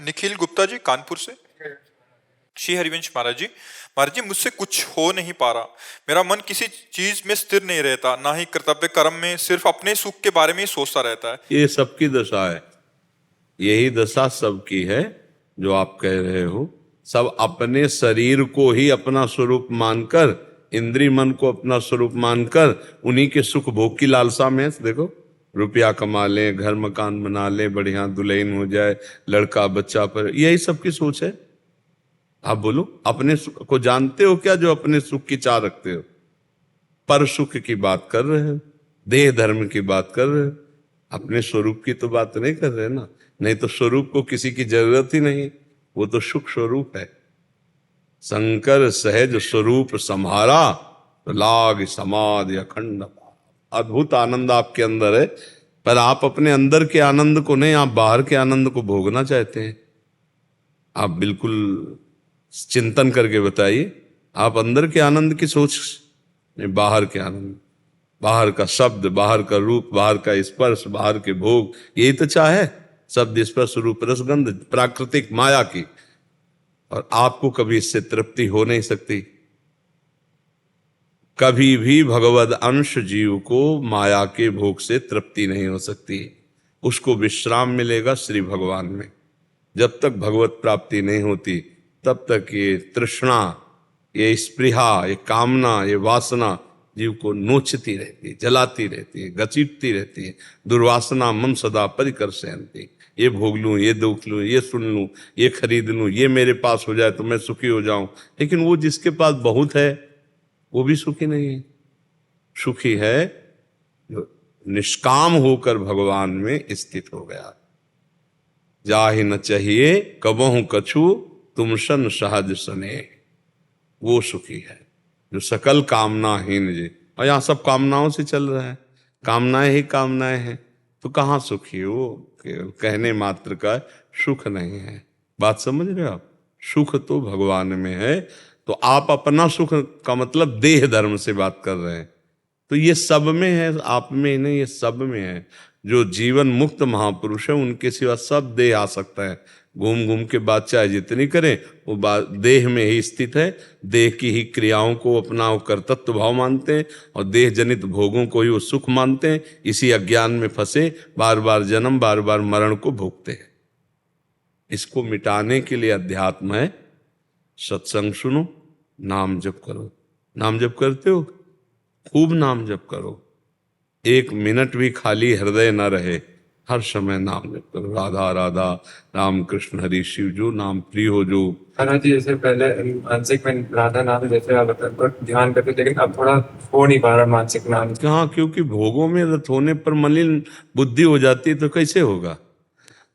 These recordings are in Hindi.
निखिल गुप्ता जी, कानपुर से। श्री हरिवंश महाराज जी, महाराज जी मुझसे कुछ हो नहीं पा रहा। मेरा मन किसी चीज में स्थिर नहीं रहता, ना ही कर्तव्य कर्म में, सिर्फ अपने सुख के बारे में ही सोचता रहता है। ये सबकी दशा है, यही दशा सबकी है जो आप कह रहे हो। सब अपने शरीर को ही अपना स्वरूप मानकर, इंद्रिय मन को अपना स्वरूप मानकर उन्हीं के सुख भोग की लालसा में, देखो रुपया कमा ले, घर मकान बना ले, बढ़िया दुल्हन हो जाए, लड़का बच्चा पर, यही सबकी सोच है। आप बोलो, अपने सुख को जानते हो क्या जो अपने सुख की चाह रखते हो? पर सुख की बात कर रहे हो, देह धर्म की बात कर रहे हो, अपने स्वरूप की तो बात नहीं कर रहे ना। नहीं तो स्वरूप को किसी की जरूरत ही नहीं, वो तो सुख स्वरूप है। शंकर सहज स्वरूप सम्हारा, तो लाग समाधि अखंड। अद्भुत आनंद आपके अंदर है, पर आप अपने अंदर के आनंद को नहीं, आप बाहर के आनंद को भोगना चाहते हैं। आप बिल्कुल चिंतन करके बताइए, आप अंदर के आनंद की सोच नहीं, बाहर के आनंद, बाहर का शब्द, बाहर का रूप, बाहर का स्पर्श, बाहर के भोग, यही तो चाहे शब्द स्पर्श रूप रसगंध प्राकृतिक माया की। और आपको कभी इससे तृप्ति हो नहीं सकती। कभी भी भगवद अंश जीव को माया के भोग से तृप्ति नहीं हो सकती। उसको विश्राम मिलेगा श्री भगवान में। जब तक भगवत प्राप्ति नहीं होती तब तक ये तृष्णा, ये स्पृहा, ये कामना, ये वासना जीव को नोचती रहती है, जलाती रहती है, घसीटती रहती है। दुर्वासना मम सदा परिकर सहनती। ये भोग लूं, ये दुख लूं, ये सुन लूं, ये खरीद लूं, ये मेरे पास हो जाए तो मैं सुखी हो जाऊं। लेकिन वो जिसके पास बहुत है वो भी सुखी नहीं है। सुखी है जो निष्काम होकर भगवान में स्थित हो गया। जाहि न चाहिए कबहु कछु, तुम सन सहज सने। वो सुखी है जो सकल कामनाहीन जी। और यहाँ सब कामनाओं से चल रहा है, कामनाएं ही कामनाएं हैं, तो कहाँ सुखी हो? केवल कहने मात्र का सुख नहीं है। बात समझ रहे हो आप? सुख तो भगवान में है। तो आप अपना सुख का मतलब देह धर्म से बात कर रहे हैं, तो ये सब में है, आप में नहीं, ये सब में है। जो जीवन मुक्त महापुरुष है उनके सिवा सब देह आ सकता है। घूम घूम के बात चाहे जितनी करें, वो बात देह में ही स्थित है। देह की ही क्रियाओं को अपना कर्तृत्व भाव मानते हैं और देह जनित भोगों को ही वो सुख मानते हैं। इसी अज्ञान में फंसे बार बार जन्म, बार बार मरण को भोगते हैं। इसको मिटाने के लिए अध्यात्म है। सत्संग सुनो, नाम जप करो। नाम जप करते हो? खूब नाम जप करो। एक मिनट भी खाली हृदय न रहे, हर समय नाम जप करो। राधा राधा, राम कृष्ण हरि शिव, जो नाम प्रिय हो जो। महाराज जी जैसे पहले मानसिक में राधा नाम जैसे आप ध्यान करते, लेकिन अब थोड़ा हो नहीं पा रहा मानसिक नाम। हाँ, क्योंकि भोगों में रत होने पर मलिन बुद्धि हो जाती है, तो कैसे होगा?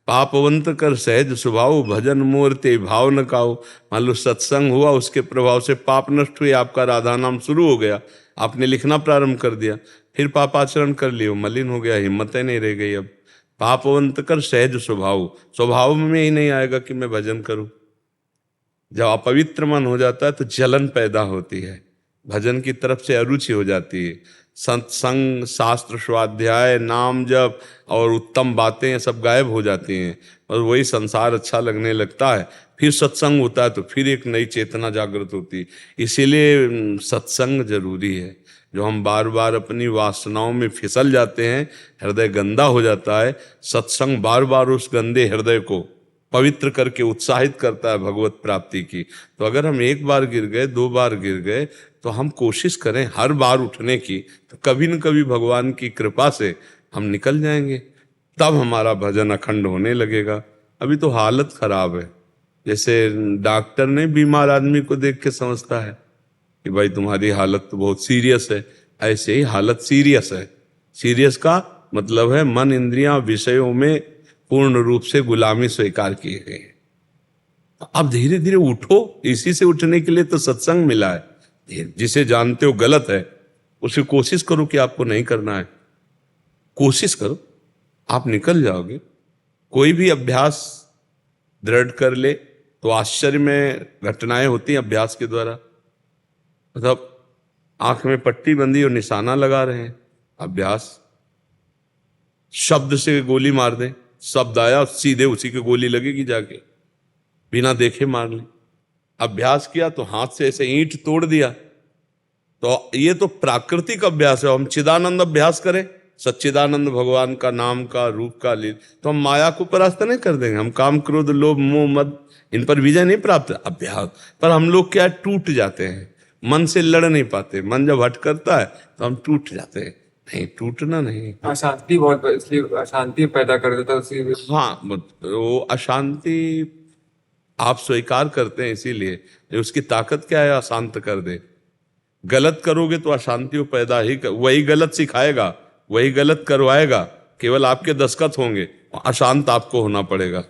पापवंत कर सहज स्वभाव, भजन मूर्ति भाव न काओ। मान लो सत्संग हुआ, उसके प्रभाव से पाप नष्ट हुए, आपका राधा नाम शुरू हो गया, आपने लिखना प्रारंभ कर दिया, फिर पाप आचरण कर लियो, मलिन हो गया, हिम्मत ही नहीं रह गई। अब पापवंत कर सहज स्वभाव, स्वभाव में ही नहीं आएगा कि मैं भजन करूं। जब अपवित्र मन हो जाता है तो जलन पैदा होती है, भजन की तरफ से अरुचि हो जाती है। सत्संग, शास्त्र स्वाध्याय, नाम जप और उत्तम बातें सब गायब हो जाती हैं और वही संसार अच्छा लगने लगता है। फिर सत्संग होता है तो फिर एक नई चेतना जागृत होती है। इसीलिए सत्संग जरूरी है। जो हम बार बार अपनी वासनाओं में फिसल जाते हैं, हृदय गंदा हो जाता है, सत्संग बार बार उस गंदे हृदय को पवित्र करके उत्साहित करता है भगवत प्राप्ति की। तो अगर हम एक बार गिर गए, दो बार गिर गए, तो हम कोशिश करें हर बार उठने की, तो कभी न कभी भगवान की कृपा से हम निकल जाएंगे। तब हमारा भजन अखंड होने लगेगा। अभी तो हालत खराब है। जैसे डॉक्टर ने बीमार आदमी को देख के समझता है कि भाई तुम्हारी हालत तो बहुत सीरियस है, ऐसे ही हालत सीरियस है। सीरियस का मतलब है मन इंद्रियां विषयों में पूर्ण रूप से गुलामी स्वीकार किए गए। अब धीरे धीरे उठो, इसी से उठने के लिए तो सत्संग मिला है। जिसे जानते हो गलत है, उसे कोशिश करो कि आपको नहीं करना है। कोशिश करो, आप निकल जाओगे। कोई भी अभ्यास दृढ़ कर ले तो आश्चर्य में घटनाएं होती हैं अभ्यास के द्वारा। मतलब आंख में पट्टी बंधी और निशाना लगा रहे हैं, अभ्यास। शब्द से गोली मार दें, शब्द आया सीधे उसी की गोली लगेगी जाके, बिना देखे मार ली। अभ्यास किया तो हाथ से ऐसे ईंट तोड़ दिया। तो ये तो प्राकृतिक अभ्यास है। हम चिदानंद अभ्यास करें, सच्चिदानंद भगवान का नाम का रूप का लील, तो हम माया को परास्त नहीं कर देंगे। हम काम क्रोध लोभ मोह मद इन पर विजय नहीं प्राप्त अभ्यास पर हम लोग क्या टूट जाते हैं, मन से लड़ नहीं पाते। मन जब हट करता है तो हम टूट जाते हैं। नहीं, टूटना नहीं। अशांति बहुत, इसलिए अशांति पैदा कर देता है उसी। हाँ, वो अशांति आप स्वीकार करते हैं, इसीलिए उसकी ताकत क्या है, अशांत कर दे। गलत करोगे तो अशांति पैदा ही वही गलत सिखाएगा, वही गलत करवाएगा, केवल आपके दस्तखत होंगे, अशांत आपको होना पड़ेगा।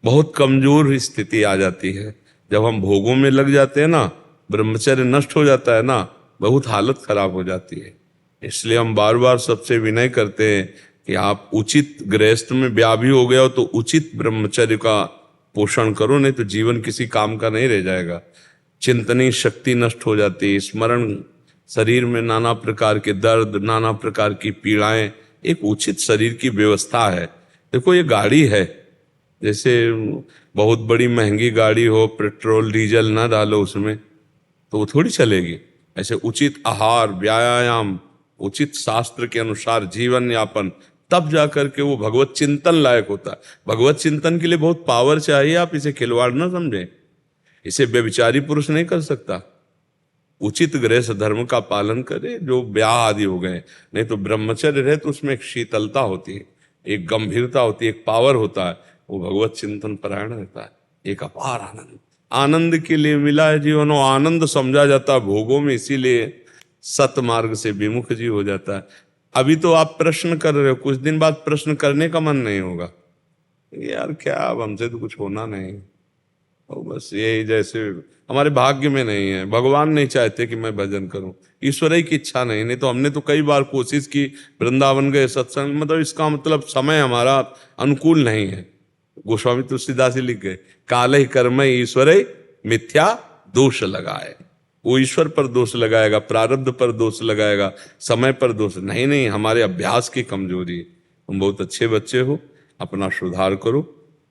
बहुत कमजोर स्थिति आ जाती है जब हम भोगों में लग जाते हैं ना, ब्रह्मचर्य नष्ट हो जाता है ना, बहुत हालत खराब हो जाती है। इसलिए हम बार बार सबसे विनय करते हैं कि आप उचित गृहस्थ में ब्याह भी हो गया हो तो उचित ब्रह्मचर्य का पोषण करो, नहीं तो जीवन किसी काम का नहीं रह जाएगा। चिंतनी शक्ति नष्ट हो जाती है, स्मरण, शरीर में नाना प्रकार के दर्द, नाना प्रकार की पीड़ाएं। एक उचित शरीर की व्यवस्था है। देखो ये गाड़ी है, जैसे बहुत बड़ी महंगी गाड़ी हो, पेट्रोल डीजल ना डालो उसमें तो वो थोड़ी चलेगी। ऐसे उचित आहार, व्यायाम, उचित शास्त्र के अनुसार जीवन यापन, तब जाकर के वो भगवत चिंतन लायक होता है। भगवत चिंतन के लिए बहुत पावर चाहिए, आप इसे खिलवाड़ ना समझें। इसे व्यभिचारी पुरुष नहीं कर सकता। उचित गृहस्थ धर्म का पालन करे, जो ब्याह आदि हो गए, नहीं तो ब्रह्मचर्य रहे तो उसमें एक शीतलता होती है, एक गंभीरता होती है, एक पावर होता है। वो भगवत चिंतन परायण रहता है। एक अपार आनंद, आनंद के लिए मिला है जीवन, वो आनंद समझा जाता है भोगों में, इसीलिए सत मार्ग से विमुख जीव हो जाता है। अभी तो आप प्रश्न कर रहे हो, कुछ दिन बाद प्रश्न करने का मन नहीं होगा, यार क्या अब हमसे तो कुछ होना नहीं। और बस यही, जैसे हमारे भाग्य में नहीं है, भगवान नहीं चाहते कि मैं भजन करूं, ईश्वर ही की इच्छा नहीं तो हमने तो कई बार कोशिश की, वृंदावन गए सत्संग, मतलब इसका मतलब समय हमारा अनुकूल नहीं है। गोस्वामी तुलसीदास जी लिख गए, काल ही कर्म ईश्वर मिथ्या दोष लगाए। वो ईश्वर पर दोष लगाएगा, प्रारब्ध पर दोष लगाएगा, समय पर दोष नहीं, हमारे अभ्यास की कमजोरी है। तुम बहुत अच्छे बच्चे हो, अपना सुधार करो।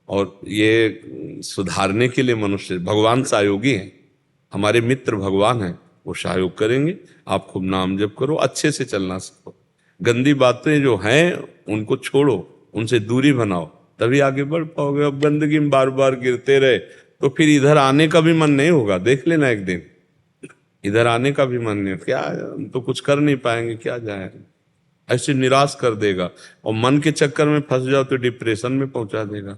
और ये सुधारने के लिए मनुष्य, भगवान सहयोगी हैं, हमारे मित्र भगवान हैं, वो सहयोग करेंगे। आप खूब नाम जप करो, अच्छे से चलना सीखो, गंदी बातें जो हैं उनको छोड़ो, उनसे दूरी बनाओ, तभी आगे बढ़ पाओगे। अब गंदगी में बार बार गिरते रहे तो फिर इधर आने का भी मन नहीं होगा। देख लेना एक दिन, इधर आने का भी मन नहीं, क्या हम तो कुछ कर नहीं पाएंगे, क्या जाए, ऐसे निराश कर देगा। और मन के चक्कर में फंस जाओ तो डिप्रेशन में पहुंचा देगा,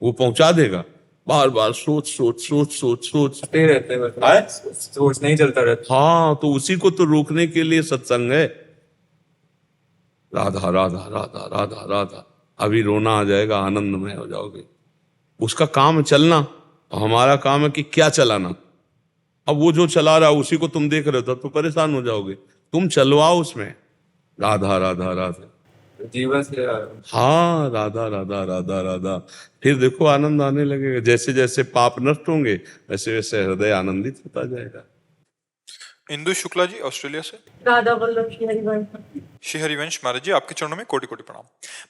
वो पहुंचा देगा। बार बार सोच सोच सोच सोच सोचते रहते हैं, सोच नहीं चलता रहता। हाँ, तो उसी को तो रोकने के लिए सत्संग है। राधा राधा राधा राधा राधा, अभी रोना आ जाएगा, आनंदमय हो जाओगे। उसका काम चलना, हमारा काम है कि क्या चलाना। अब वो जो चला रहा उसी को तुम देख रहे हो तो परेशान हो जाओगे, तुम चलवाओ उसमें राधा राधा राधा, जीवन से। हाँ, राधा राधा राधा राधा, फिर देखो आनंद आने लगेगा। जैसे जैसे पाप नष्ट होंगे वैसे वैसे हृदय आनंदित होता जाएगा। इंदु शुक्ला जी ऑस्ट्रेलिया से। राधा वल्लभ श्री हरिवंश। श्री हरिवंश महाराज जी, आपके चरणों में कोटि कोटि प्रणाम।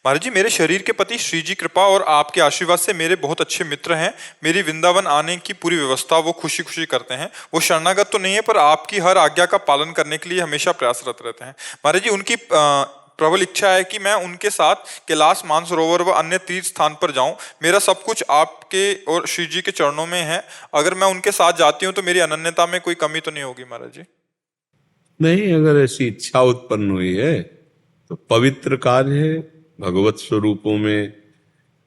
महाराज जी, मेरे शरीर के पति श्री जी कृपा और आपके आशीर्वाद से मेरे बहुत अच्छे मित्र हैं। मेरी वृंदावन आने की पूरी व्यवस्था वो खुशी खुशी करते हैं। वो शरणागत तो नहीं है पर आपकी हर आज्ञा का पालन करने के लिए हमेशा प्रयासरत रहते हैं। महाराज जी, उनकी प्रबल इच्छा है कि मैं उनके साथ कैलाश मानसरोवर व अन्य तीर्थ स्थान पर जाऊं। मेरा सब कुछ आपके और श्री जी के चरणों में है। अगर मैं उनके साथ जाती हूं तो मेरी अनन्यता में कोई कमी तो नहीं होगी महाराज जी? नहीं, अगर ऐसी इच्छा उत्पन्न हुई है तो पवित्र कार्य है। भगवत स्वरूपों में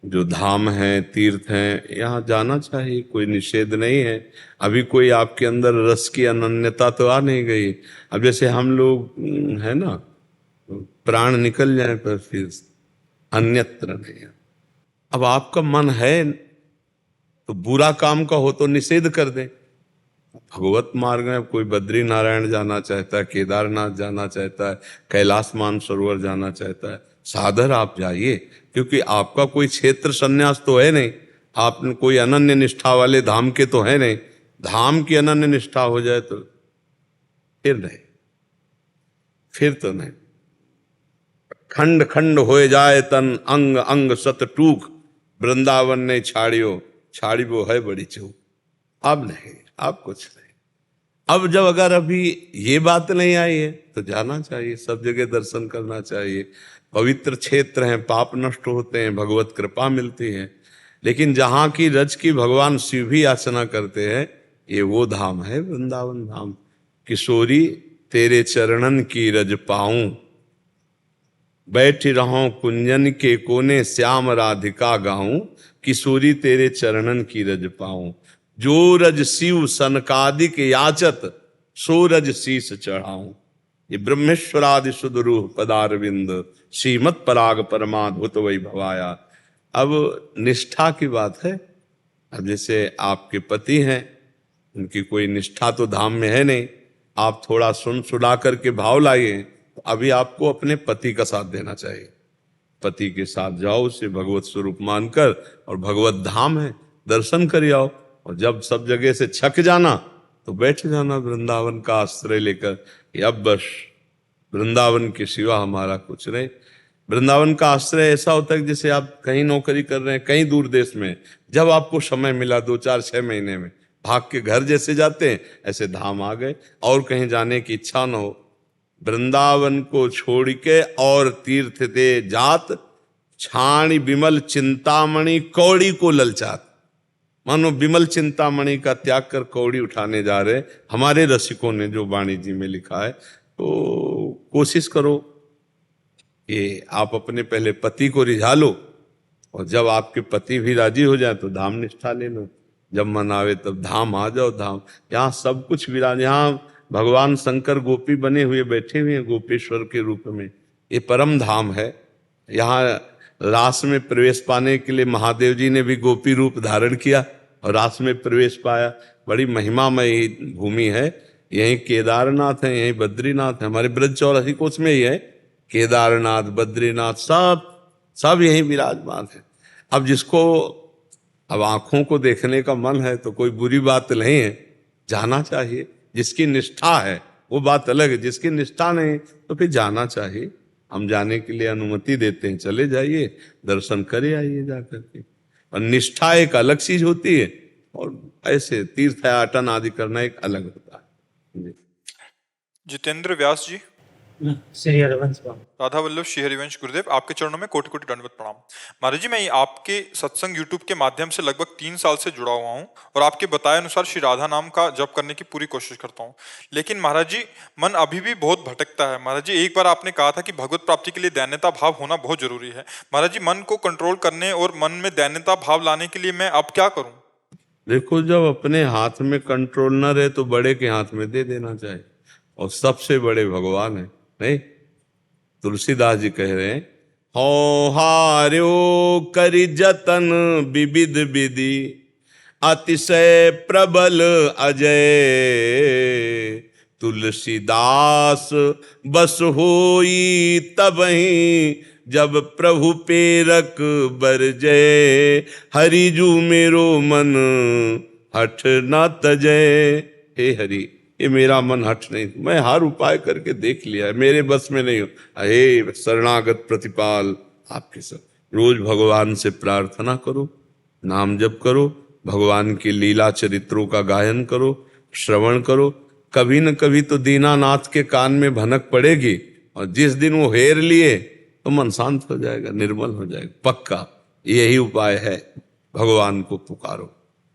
जो धाम है, तीर्थ हैं, यहाँ जाना चाहिए, कोई निषेध नहीं है। अभी कोई आपके अंदर रस की अनन्यता तो आ नहीं गई। अब जैसे हम लोग है ना, प्राण निकल जाए पर फिर अन्यत्र नहीं है। अब आपका मन है तो बुरा काम का हो तो निषेध कर दें। भगवत मार्ग में कोई बद्री नारायण जाना चाहता है, केदारनाथ जाना चाहता है, कैलाश मानसरोवर जाना चाहता है, सादर आप जाइए, क्योंकि आपका कोई क्षेत्र संन्यास तो है नहीं, आप कोई अनन्य निष्ठा वाले धाम के तो है नहीं। धाम की अनन्य निष्ठा हो जाए तो फिर नहीं, फिर तो नहीं। खंड खंड होए जाए तन अंग अंग सत टूक, वृंदावन ने छाड़ियो छाड़ी वो है बड़ी चूक। अब नहीं, अब कुछ नहीं। अब जब अगर अभी ये बात नहीं आई है तो जाना चाहिए, सब जगह दर्शन करना चाहिए। पवित्र क्षेत्र हैं, पाप नष्ट होते हैं, भगवत कृपा मिलती है। लेकिन जहां की रज की भगवान शिव भी याचना करते हैं, ये वो धाम है वृंदावन धाम। किशोरी तेरे चरणन की रज पाऊं, बैठ रहूं कुंजन के कोने श्याम राधिका गाऊं, किशोरी तेरे चरणन की रज पाऊं। जो रज शिव सनकादिक याचत, सो रज शीस चढ़ाऊं। ये ब्रह्मेश्वरादि सुदरूह पदारविंद, श्रीमत पराग परमाद्भुत वै भवाया। अब निष्ठा की बात है। अब जैसे आपके पति हैं, उनकी कोई निष्ठा तो धाम में है नहीं, आप थोड़ा सुन सुना करके भाव लाइए, तो अभी आपको अपने पति का साथ देना चाहिए। पति के साथ जाओ, उसे भगवत स्वरूप मानकर, और भगवत धाम है, दर्शन कर आओ। और जब सब जगह से छक जाना तो बैठ जाना वृंदावन का आश्रय लेकर कि अब बस वृंदावन के सिवा हमारा कुछ नहीं। वृंदावन का आश्रय ऐसा होता है कि जैसे आप कहीं नौकरी कर रहे हैं, कहीं दूर देश में, जब आपको समय मिला 2 4 6 महीने में, भाग के घर जैसे जाते हैं ऐसे धाम आ गए। और कहीं जाने की इच्छा न हो, वृंदावन को छोड़ के और तीर्थ दे जात, छाणी विमल चिंतामणि कौड़ी को ललचात। मानो विमल चिंतामणि का त्याग कर कौड़ी उठाने जा रहे हमारे रसिकों ने जो वाणी जी में लिखा है। तो कोशिश करो कि आप अपने पहले पति को रिझा लो, और जब आपके पति भी राजी हो जाए तो धाम निष्ठा ले लो। जब मन आवे तब धाम आ जाओ। धाम यहाँ सब कुछ विराज, यहाँ भगवान शंकर गोपी बने हुए बैठे हुए हैं गोपेश्वर के रूप में। ये परम धाम है। यहाँ रास में प्रवेश पाने के लिए महादेव जी ने भी गोपी रूप धारण किया और रास में प्रवेश पाया। बड़ी महिमामय भूमि है। यहीं केदारनाथ है, यहीं बद्रीनाथ है, हमारे ब्रज 84 कोस में ही है। केदारनाथ, बद्रीनाथ सब यहीं विराजमान है। अब जिसको अब आंखों को देखने का मन है तो कोई बुरी बात नहीं है, जाना चाहिए। जिसकी निष्ठा है वो बात अलग है, जिसकी निष्ठा नहीं तो फिर जाना चाहिए। हम जाने के लिए अनुमति देते हैं, चले जाइए, दर्शन करे आइए जाकर के। और निष्ठा एक अलग चीज होती है और ऐसे तीर्थयाटन आदि करना एक अलग होता है। जितेंद्र व्यास जी, श्री हरिवंश बाबू। राधा वल्लभ श्री हरिवंश गुरुदेव, आपके चरणों में कोटि कोटि दंडवत प्रणाम। महाराज जी, मैं आपके सत्संग यूट्यूब के माध्यम से लगभग 3 साल से जुड़ा हुआ हूं और आपके बताए अनुसार श्री राधा नाम का जप करने की पूरी कोशिश करता हूं। लेकिन महाराज जी, मन अभी भी बहुत भटकता है। महाराज जी, एक बार आपने कहा था कि भगवत प्राप्ति के लिए दैन्यता भाव होना बहुत जरूरी है। महाराज जी, मन को कंट्रोल करने और मन में दैन्यता भाव लाने के लिए मैं अब क्या करूं? देखो, जब अपने हाथ में कंट्रोल न रहे तो बड़े के हाथ में दे देना चाहिए, और सबसे बड़े भगवान है। नहीं, तुलसीदास जी कह रहे हैं, हो हार्यो करि जतन विविध विधि, अतिशय प्रबल अजय, तुलसीदास बस होई तबहि, जब प्रभु पेरक बरजय, हरिजू मेरो मन हठ न तजय। हे हरि, ये मेरा मन हट नहीं, मैं हर उपाय करके देख लिया है, मेरे बस में नहीं हो। हे शरणागत प्रतिपाल, आपके सब रोज भगवान से प्रार्थना करो, नाम जप करो, भगवान की लीला चरित्रों का गायन करो, श्रवण करो। कभी न कभी तो दीनानाथ के कान में भनक पड़ेगी, और जिस दिन वो हेर लिए तो मन शांत हो जाएगा, निर्मल हो जाएगा, पक्का। यही उपाय है, भगवान को पुकारो,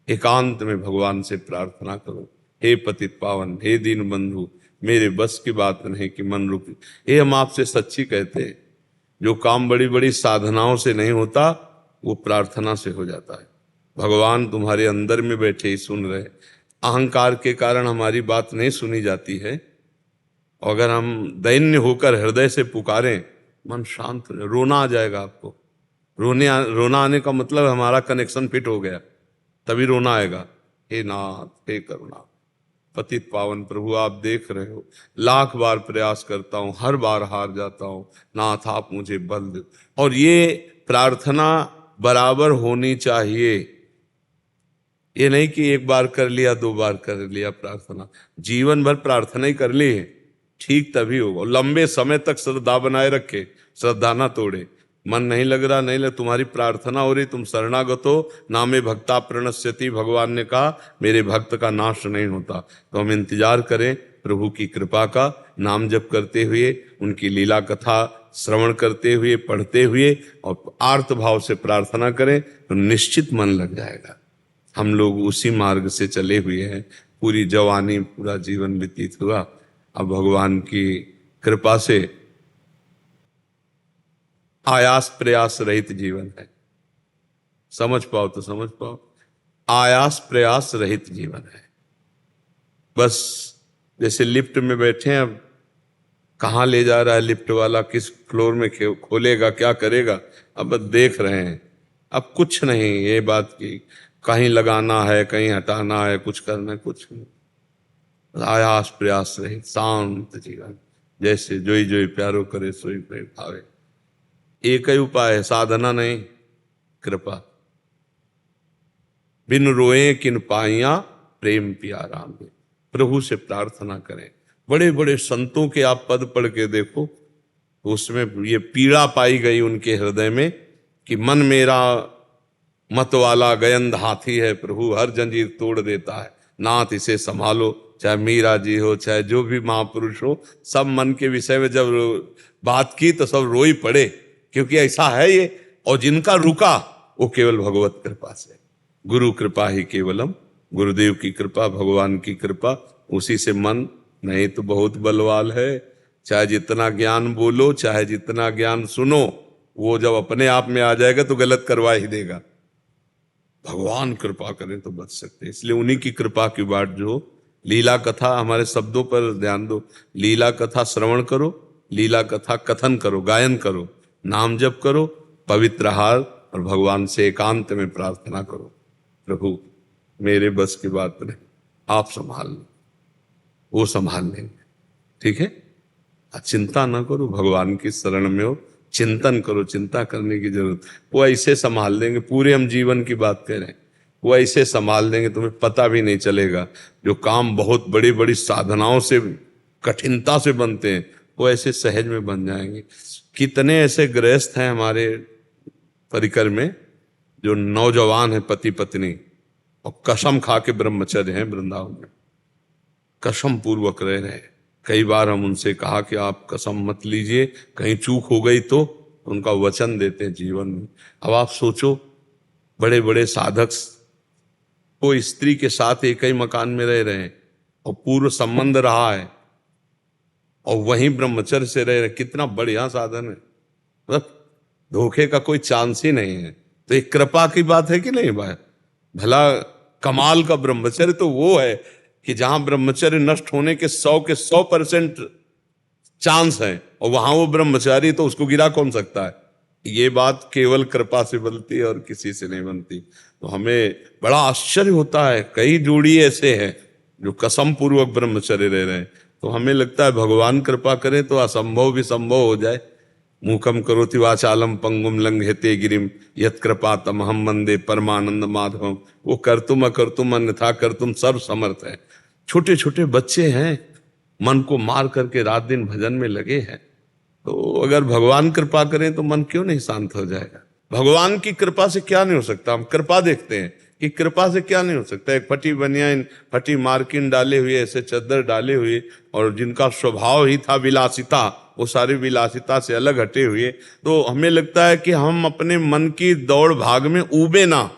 एकांत में भगवान से प्रार्थना करो। हे पतित पावन, हे दीन बंधु, मेरे बस की बात नहीं कि मन रुक। ये हम आपसे सच्ची कहते हैं, जो काम बड़ी बड़ी साधनाओं से नहीं होता वो प्रार्थना से हो जाता है। भगवान तुम्हारे अंदर में बैठे ही सुन रहे। अहंकार के कारण हमारी बात नहीं सुनी जाती है। अगर हम दैन्य होकर हृदय से पुकारें, मन शांत हो जाए, रोना आ जाएगा आपको। रोना आने का मतलब हमारा कनेक्शन फिट हो गया, तभी रोना आएगा। हे नाथ, हे करुणा, पतित पावन प्रभु, आप देख रहे हो, लाख बार प्रयास करता हूं, हर बार हार जाता हूं, नाथ आप मुझे बल दो। और ये प्रार्थना बराबर होनी चाहिए। ये नहीं कि एक बार कर लिया, 2 बार कर लिया प्रार्थना, जीवन भर प्रार्थना ही कर ली है, ठीक तभी होगा। लंबे समय तक श्रद्धा बनाए रखे श्रद्धा ना तोड़े। मन नहीं लग रहा, नहीं लग, तुम्हारी प्रार्थना हो रही, तुम शरणागत हो, नामे भक्ता प्रणश्यति, भगवान ने कहा मेरे भक्त का नाश नहीं होता। तो हम इंतजार करें प्रभु की कृपा का, नाम जप करते हुए, उनकी लीला कथा श्रवण करते हुए, पढ़ते हुए और आर्त भाव से प्रार्थना करें तो निश्चित मन लग जाएगा। हम लोग उसी मार्ग से चले हुए हैं, पूरी जवानी पूरा जीवन व्यतीत हुआ। अब भगवान की कृपा से आयास प्रयास रहित जीवन है। समझ पाओ तो समझ पाओ, आयास प्रयास रहित जीवन है। बस जैसे लिफ्ट में बैठे हैं, अब कहाँ ले जा रहा है लिफ्ट वाला, किस फ्लोर में खोलेगा, क्या करेगा, अब बस देख रहे हैं। अब कुछ नहीं ये बात की कहीं लगाना है, कहीं हटाना है, कुछ करना है, कुछ नहीं। आयास प्रयास रहित शांत जीवन, जैसे जोई जोई प्यारो करे सोई प्रेम भावे। एक ही उपाय है, साधना नहीं, कृपा। बिन रोए किन पाइया प्रेम पिया राम। प्रभु से प्रार्थना करें। बड़े बड़े संतों के आप पद पढ़ के देखो, उसमें ये पीड़ा पाई गई उनके हृदय में कि मन मेरा मत वाला गयंद हाथी है, प्रभु हर जंजीर तोड़ देता है, नाथ इसे संभालो। चाहे मीरा जी हो, चाहे जो भी महापुरुष हो, सब मन के विषय में जब बात की तो सब रोई पड़े, क्योंकि ऐसा है ये। और जिनका रुका वो केवल भगवत कृपा से, गुरु कृपा ही केवलम, गुरुदेव की कृपा, भगवान की कृपा, उसी से मन। नहीं तो बहुत बलवाल है, चाहे जितना ज्ञान बोलो, चाहे जितना ज्ञान सुनो, वो जब अपने आप में आ जाएगा तो गलत करवा ही देगा। भगवान कृपा करें तो बच सकते। इसलिए उन्हीं की कृपा की बाट जो लीला कथा, हमारे शब्दों पर ध्यान दो, लीला कथा श्रवण करो, लीला कथा कथन करो, गायन करो, नाम जप करो, पवित्र हार, और भगवान से एकांत में प्रार्थना करो, प्रभु मेरे बस की बात नहीं, आप संभाल लो, वो संभाल लेंगे। ठीक है, चिंता ना करो, भगवान की शरण में हो, चिंतन करो, चिंता करने की जरूरत, वो ऐसे संभाल देंगे। पूरे हम जीवन की बात कह रहे हैं, वो ऐसे संभाल देंगे तुम्हें पता भी नहीं चलेगा। जो काम बहुत बड़ी बड़ी साधनाओं से कठिनता से बनते हैं, वो ऐसे सहज में बन जाएंगे। कितने ऐसे गृहस्थ हैं हमारे परिकर में जो नौजवान है, पति पत्नी, और कसम खा के ब्रह्मचर्य हैं वृंदावन में, कसम पूर्वक रह रहे हैं। कई बार हम उनसे कहा कि आप कसम मत लीजिए, कहीं चूक हो गई तो उनका वचन देते हैं जीवन में। अब आप सोचो, बड़े बड़े साधक को स्त्री के साथ एक ही मकान में रह रहे हैं और पूर्व संबंध रहा है और वहीं ब्रह्मचर्य से रह रहे, कितना बढ़िया साधन है, मतलब धोखे का कोई चांस ही नहीं है। तो एक कृपा की बात है कि नहीं भाई? भला कमाल का ब्रह्मचर्य तो वो है कि जहां ब्रह्मचर्य नष्ट होने के 100% चांस है, और वहां वो ब्रह्मचारी, तो उसको गिरा कौन सकता है? ये बात केवल कृपा से बनती है और किसी से नहीं बनती। तो हमें बड़ा आश्चर्य होता है, कई जोड़ी ऐसे हैं जो कसम पूर्वक ब्रह्मचर्य रह रहे हैं। तो हमें लगता है भगवान कृपा करें तो असंभव भी संभव हो जाए। मूकम करोति वाचालम पंगुम लंघयते गिरिम यत् कृपा तमहम वंदे परमानंद माधवम। वो कर्तुम अकर्तुम अन्यथा कर्तुम सर्व समर्थ है। छोटे छोटे बच्चे हैं, मन को मार करके रात दिन भजन में लगे हैं। तो अगर भगवान कृपा करें तो मन क्यों नहीं शांत हो जाएगा? भगवान की कृपा से क्या नहीं हो सकता? हम कृपा देखते हैं कि कृपा से क्या नहीं हो सकता। एक फटी बनियान, फटी मार्किन डाले हुए, ऐसे चद्दर डाले हुए, और जिनका स्वभाव ही था विलासिता, वो सारी विलासिता से अलग हटे हुए। तो हमें लगता है कि हम अपने मन की दौड़ भाग में ऊबे ना,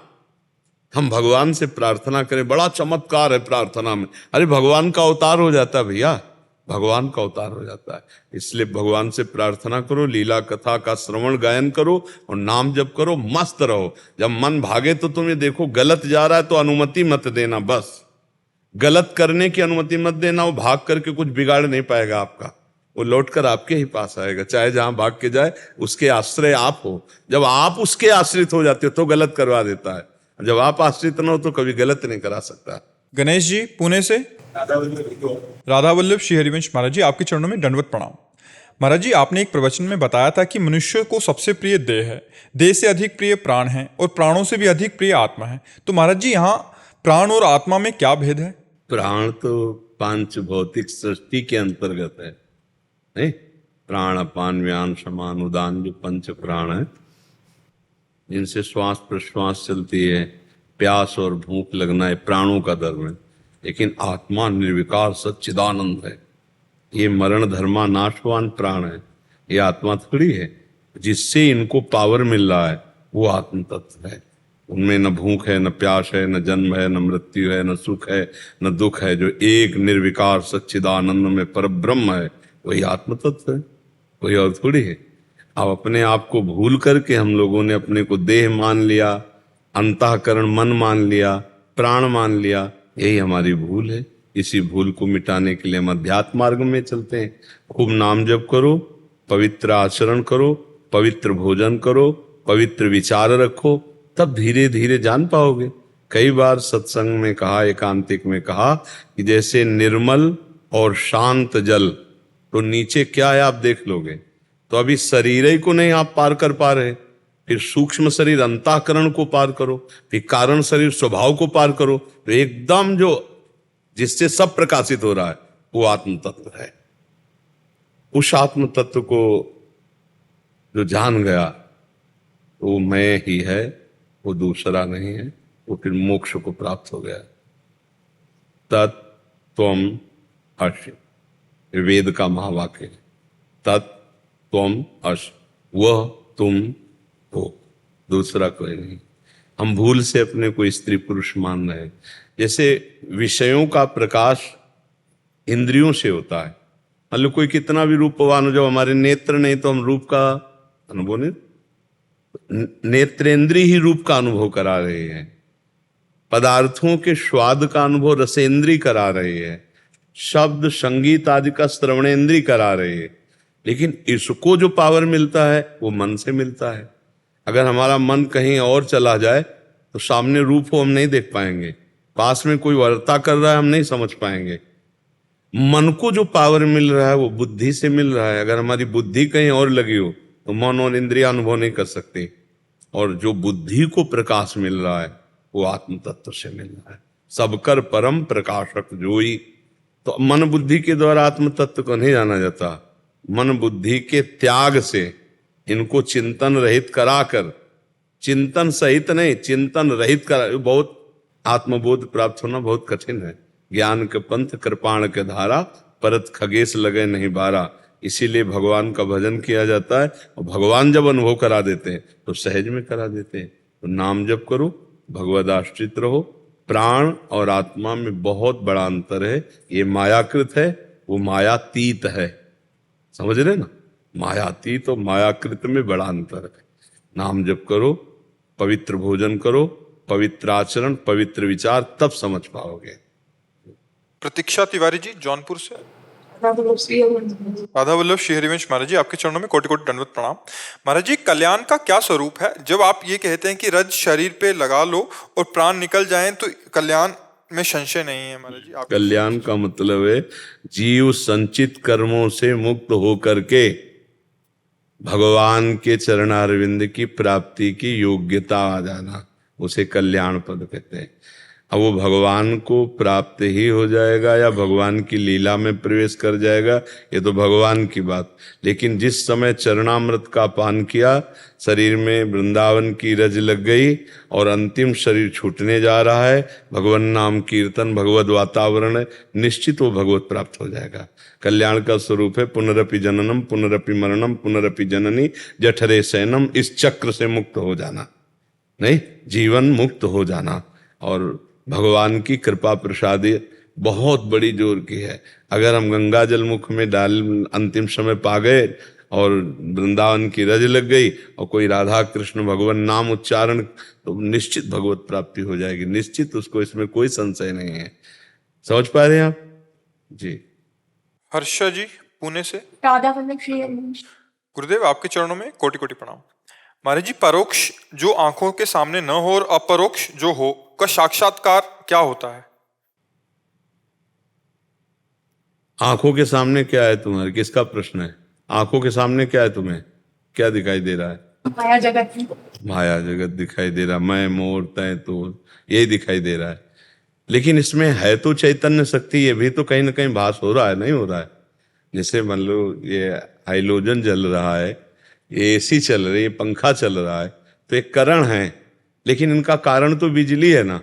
हम भगवान से प्रार्थना करें। बड़ा चमत्कार है प्रार्थना में। अरे भगवान का अवतार हो जाता है भैया, भगवान का अवतार हो जाता है। इसलिए भगवान से प्रार्थना करो, लीला कथा का श्रवण गायन करो और नाम जप करो, मस्त रहो। जब मन भागे तो तुम्हें देखो गलत जा रहा है तो अनुमति मत देना, बस गलत करने की अनुमति मत देना। वो भाग करके कुछ बिगाड़ नहीं पाएगा आपका, वो लौटकर आपके ही पास आएगा। चाहे जहां भाग के जाए, उसके आश्रय आप हो। जब आप उसके आश्रित हो जाते हो तो गलत करवा देता है, जब आप आश्रित न हो तो कभी गलत नहीं करा सकता। गणेश जी पुणे से, राधा वल्लभ श्री हरिवंश महाराज जी, आपके चरणों में दंडवत प्रणाम। महाराज जी, आपने एक प्रवचन में बताया था कि मनुष्य को सबसे प्रिय देह है, देह से अधिक प्रिय प्राण है और प्राणों से भी अधिक प्रिय आत्मा है। तो महाराज जी, यहाँ प्राण और आत्मा में क्या भेद है? प्राण तो पांच भौतिक सृष्टि के अंतर्गत है, नहीं? प्राण अपान व्यान समान उदान, जो पंच प्राण है जिनसे श्वास प्रश्वास चलती है, प्यास और भूख लगना है प्राणों का धर्म है। लेकिन आत्मा निर्विकार सच्चिदानंद है, ये मरण धर्मा नाशवान प्राण है, ये आत्मा थोड़ी है। जिससे इनको पावर मिल रहा है वो आत्म तत्व है। उनमें न भूख है, न प्यास है, न जन्म है, न मृत्यु है, न सुख है, न दुख है। जो एक निर्विकार सच्चिदानंद में परब्रह्म है वही आत्म तत्व है, कोई और थोड़ी है। अब अपने आप को भूल करके हम लोगों ने अपने को देह मान लिया, अंतःकरण मन मान लिया, प्राण मान लिया, यही हमारी भूल है। इसी भूल को मिटाने के लिए हम अध्यात्म मार्ग में चलते हैं। खूब नाम जप करो, पवित्र आचरण करो, पवित्र भोजन करो, पवित्र विचार रखो, तब धीरे धीरे जान पाओगे। कई बार सत्संग में कहा, एकांतिक में कहा कि जैसे निर्मल और शांत जल, तो नीचे क्या है आप देख लोगे। तो अभी शरीर ही को नहीं आप पार कर पा रहे, फिर सूक्ष्म शरीर अंतःकरण को पार करो, फिर कारण शरीर स्वभाव को पार करो, तो एकदम जो जिससे सब प्रकाशित हो रहा है वो आत्म तत्व है। उस आत्म तत्व को जो जान गया तो वो मैं ही है, वो दूसरा नहीं है, वो फिर मोक्ष को प्राप्त हो गया। तत्त्वम अस्य, वेद का महावाक्य, तत्त्वम अस्य, वह तुम हो, दूसरा कोई नहीं। हम भूल से अपने को स्त्री पुरुष मान रहे हैं। जैसे विषयों का प्रकाश इंद्रियों से होता है, मतलब कोई कितना भी रूपवान हो, जब हमारे नेत्र नहीं तो हम रूप का अनुभव नहीं, नेत्रेंद्रिय ही रूप का अनुभव करा रहे हैं, पदार्थों के स्वाद का अनुभव रसेंद्रिय करा रहे हैं, शब्द संगीत आदि का श्रवणेंद्रिय करा रहे हैं। लेकिन इसको जो पावर मिलता है वो मन से मिलता है। अगर हमारा मन कहीं और चला जाए तो सामने रूप को हम नहीं देख पाएंगे, पास में कोई वर्ता कर रहा है हम नहीं समझ पाएंगे। मन को जो पावर मिल रहा है वो बुद्धि से मिल रहा है। अगर हमारी बुद्धि कहीं और लगी हो तो मन और इंद्रिय अनुभव नहीं कर सकते। और जो बुद्धि को प्रकाश मिल रहा है वो आत्म तत्व से मिल रहा है। सबकर परम प्रकाशक जोई। तो मन बुद्धि के द्वारा आत्म तत्व को नहीं जाना जाता, मन बुद्धि के त्याग से इनको चिंतन रहित कराकर, चिंतन सहित नहीं, चिंतन रहित करा, बहुत आत्मबोध प्राप्त होना बहुत कठिन है। ज्ञान के पंथ कृपाण के धारा, परत खगेश लगे नहीं बारा। इसीलिए भगवान का भजन किया जाता है, और भगवान जब अनुभव करा देते हैं तो सहज में करा देते हैं। तो नाम जप करो, भगवद आश्रित रहो। प्राण और आत्मा में बहुत बड़ा अंतर है। ये मायाकृत है, वो मायातीत है, समझ रहे ना, मायातीत और मायाकृत में बड़ा अंतर है। नाम जप करो, पवित्र भोजन करो, पवित्र आचरण, पवित्र विचार, तब समझ पाओगे। प्रतीक्षा तिवारी जी जौनपुर से। राधा वल्लभ श्री हरिवंश महाराज जी, आपके चरणों में कोटि कोटि दंडवत प्रणाम। महाराज जी, कल्याण का क्या स्वरूप है? जब आप ये कहते हैं कि रज शरीर पे लगा लो और प्राण निकल जाएं, तो कल्याण में संशय नहीं है महाराज जी। आप कल्याण का मतलब है जीव संचित कर्मों से मुक्त होकर के भगवान के चरणारविंद की प्राप्ति की योग्यता आ जाना, उसे कल्याण पद कहते हैं। अब वो भगवान को प्राप्त ही हो जाएगा या भगवान की लीला में प्रवेश कर जाएगा, ये तो भगवान की बात। लेकिन जिस समय चरणामृत का पान किया, शरीर में वृंदावन की रज लग गई और अंतिम शरीर छूटने जा रहा है, भगवान नाम कीर्तन, भगवत वातावरण है, निश्चित वो भगवत प्राप्त हो जाएगा। कल्याण का स्वरूप है पुनरपि जननम पुनरपि मरणम पुनरपि जननी जठरे शयनम। इस चक्र से मुक्त हो जाना, नहीं, जीवन मुक्त हो जाना। और भगवान की कृपा प्रसादी बहुत बड़ी जोर की है। अगर हम गंगा जल मुख में डाल अंतिम समय पा गए और वृंदावन की रज लग गई और कोई राधा कृष्ण भगवान नाम उच्चारण, तो निश्चित भगवत प्राप्ति हो जाएगी, निश्चित, उसको इसमें कोई संशय नहीं है। समझ पा रहे हैं आप जी? हर्षा जी पुणे से। राधा वल्लभ श्री हरिवंश। गुरुदेव, आपके चरणों में कोटि कोटि प्रणाम। महाराज जी, परोक्ष जो आंखों के सामने न हो और अपरोक्ष जो हो का साक्षात्कार क्या होता है? आंखों के सामने क्या है तुम्हारे, किसका प्रश्न है? आंखों के सामने क्या है, तुम्हें क्या दिखाई दे रहा है? माया जगत। माया जगत दिखाई दे रहा, मैं मोर तय तो, यही दिखाई दे रहा है। लेकिन इसमें है तो चैतन्य शक्ति, ये भी तो कहीं ना कहीं भास हो रहा है, नहीं हो रहा है? जैसे मान लो ये हाइलोजन जल रहा है, ये एसी चल रही है, पंखा चल रहा है, तो एक कारण है, लेकिन इनका कारण तो बिजली है ना,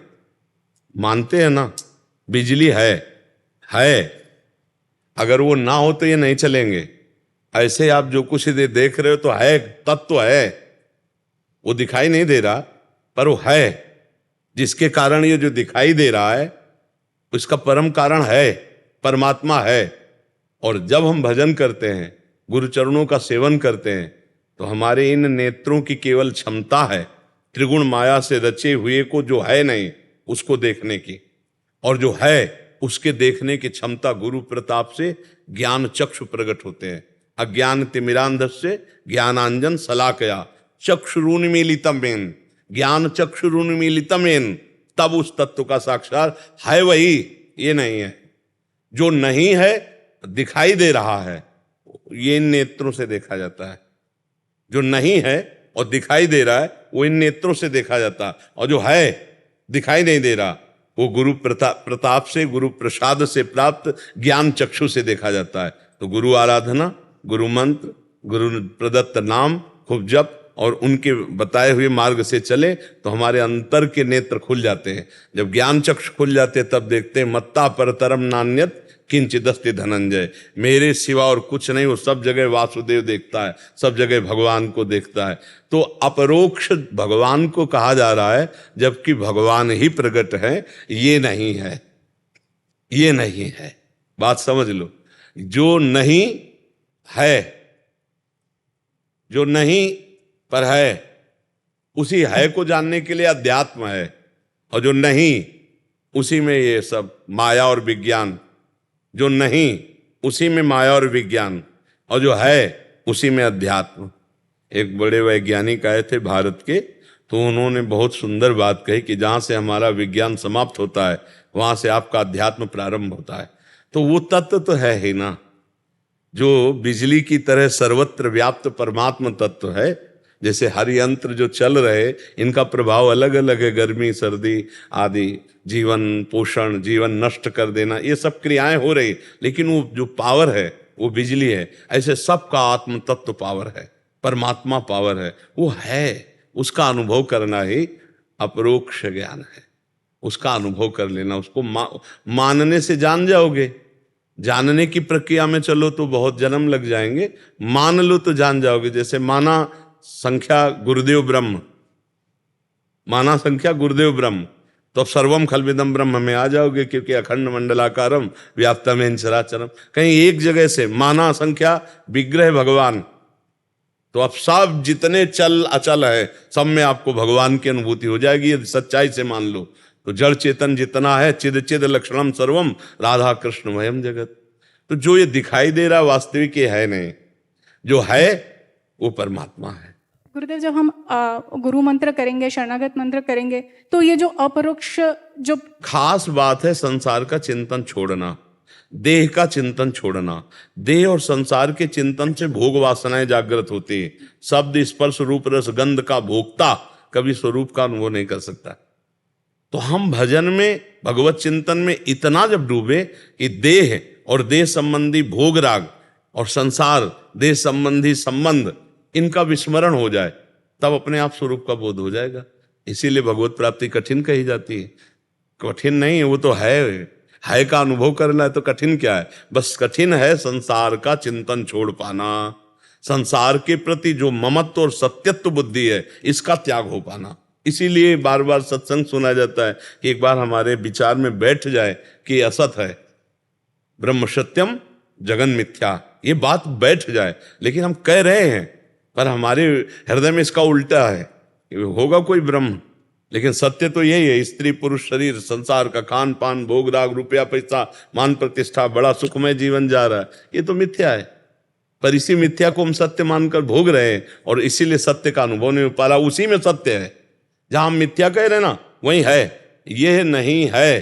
मानते हैं ना, बिजली है। अगर वो ना हो तो ये नहीं चलेंगे। ऐसे आप जो कुछ देख रहे हो तो है, तत्व है, वो दिखाई नहीं दे रहा पर वो है, जिसके कारण ये जो दिखाई दे रहा है उसका परम कारण है, परमात्मा है। और जब हम भजन करते हैं, गुरु चरणों का सेवन करते हैं, तो हमारे इन नेत्रों की केवल क्षमता है त्रिगुण माया से रचे हुए को जो है नहीं उसको देखने की, और जो है उसके देखने की क्षमता गुरु प्रताप से ज्ञान चक्षु प्रकट होते हैं। अज्ञान तिमिरांधस्य ज्ञानांजन शलाकया चक्षुरुन्मीलितमेन, ज्ञान चक्षुरुन्मीलितमेन, तब उस तत्व का साक्षात है वही, ये नहीं है। जो नहीं है दिखाई दे रहा है, ये इन नेत्रों से देखा जाता है। जो नहीं है और दिखाई दे रहा है वो इन नेत्रों से देखा जाता है, और जो है दिखाई नहीं दे रहा वो गुरु प्रताप से, गुरु प्रसाद से प्राप्त ज्ञान चक्षु से देखा जाता है। तो गुरु आराधना, गुरु मंत्र, गुरु प्रदत्त नाम खूब जप और उनके बताए हुए मार्ग से चले तो हमारे अंतर के नेत्र खुल जाते हैं। जब ज्ञान चक्षु खुल जाते हैं तब देखते हैं मत्ता परतरम नान्यत किंचिदस्ति धनंजय, मेरे सिवा और कुछ नहीं, वो सब जगह वासुदेव देखता है, सब जगह भगवान को देखता है। तो अपरोक्ष भगवान को कहा जा रहा है, जबकि भगवान ही प्रकट है, ये नहीं है, ये नहीं है। बात समझ लो, जो नहीं है, जो नहीं पर है, उसी है को जानने के लिए अध्यात्म है, और जो नहीं उसी में ये सब माया और विज्ञान, जो नहीं उसी में माया और विज्ञान, और जो है उसी में अध्यात्म। एक बड़े वैज्ञानिक आए थे भारत के, तो उन्होंने बहुत सुंदर बात कही कि जहाँ से हमारा विज्ञान समाप्त होता है वहाँ से आपका अध्यात्म प्रारंभ होता है। तो वो तत्व तो है ही ना, जो बिजली की तरह सर्वत्र व्याप्त परमात्मा तत्व है। जैसे हर यंत्र जो चल रहे इनका प्रभाव अलग अलग है, गर्मी सर्दी आदि, जीवन पोषण, जीवन नष्ट कर देना, ये सब क्रियाएं हो रही, लेकिन वो जो पावर है वो बिजली है। ऐसे सबका आत्म तत्व पावर है, परमात्मा पावर है, वो है, उसका अनुभव करना ही अपरोक्ष ज्ञान है। उसका अनुभव कर लेना, उसको मानने से जान जाओगे। जानने की प्रक्रिया में चलो तो बहुत जन्म लग जाएंगे, मान लो तो जान जाओगे। जैसे माना संख्या गुरुदेव ब्रह्म, माना संख्या गुरुदेव ब्रह्म, तो अब सर्वम खलविदम ब्रह्म में आ जाओगे, क्योंकि अखंड मंडलाकारम व्याप्तमेन चराचरम। कहीं एक जगह से माना संख्या विग्रह भगवान, तो अब सब जितने चल अचल है सब में आपको भगवान की अनुभूति हो जाएगी, यदि सच्चाई से मान लो। तो जड़ चेतन जितना है चिद चिद लक्षणम सर्वम राधा कृष्ण वयम जगत। तो जो ये दिखाई दे रहा वास्तविक ये है नहीं, जो है वो परमात्मा है। गुरुदेव, जब हम गुरु मंत्र करेंगे, शरणागत मंत्र करेंगे, तो ये जो अपरोक्ष जो खास बात है संसार का चिंतन छोड़ना, देह का चिंतन छोड़ना। देह और संसार के चिंतन से भोग वासनाएं जागृत होती है। शब्द स्पर्श रूप रस गंध का भोक्ता कभी स्वरूप का अनुभव नहीं कर सकता। तो हम भजन में, भगवत चिंतन में इतना जब डूबे कि देह और देह संबंधी भोग राग और संसार देह संबंधी संबंध इनका विस्मरण हो जाए, तब अपने आप स्वरूप का बोध हो जाएगा। इसीलिए भगवत प्राप्ति कठिन कही जाती है। कठिन नहीं है, वो तो है का अनुभव करना है, तो कठिन क्या है? बस कठिन है संसार का चिंतन छोड़ पाना, संसार के प्रति जो ममत्व और सत्यत्व बुद्धि है इसका त्याग हो पाना। इसीलिए बार बार सत्संग सुना जाता है कि एक बार हमारे विचार में बैठ जाए कि असत है, ब्रह्म सत्यम जगन मिथ्या, ये बात बैठ जाए। लेकिन हम कह रहे हैं पर हमारे हृदय में इसका उल्टा है, होगा कोई ब्रह्म, लेकिन सत्य तो यही है, स्त्री पुरुष शरीर संसार का खान पान भोग राग रुपया पैसा मान प्रतिष्ठा, बड़ा सुखमय जीवन जा रहा है, ये तो मिथ्या है। पर इसी मिथ्या को हम सत्य मानकर भोग रहे हैं और इसीलिए सत्य का अनुभव नहीं हो पा रहा। उसी में सत्य है, जहां हम मिथ्या कह रहे हैं ना वही है। ये नहीं है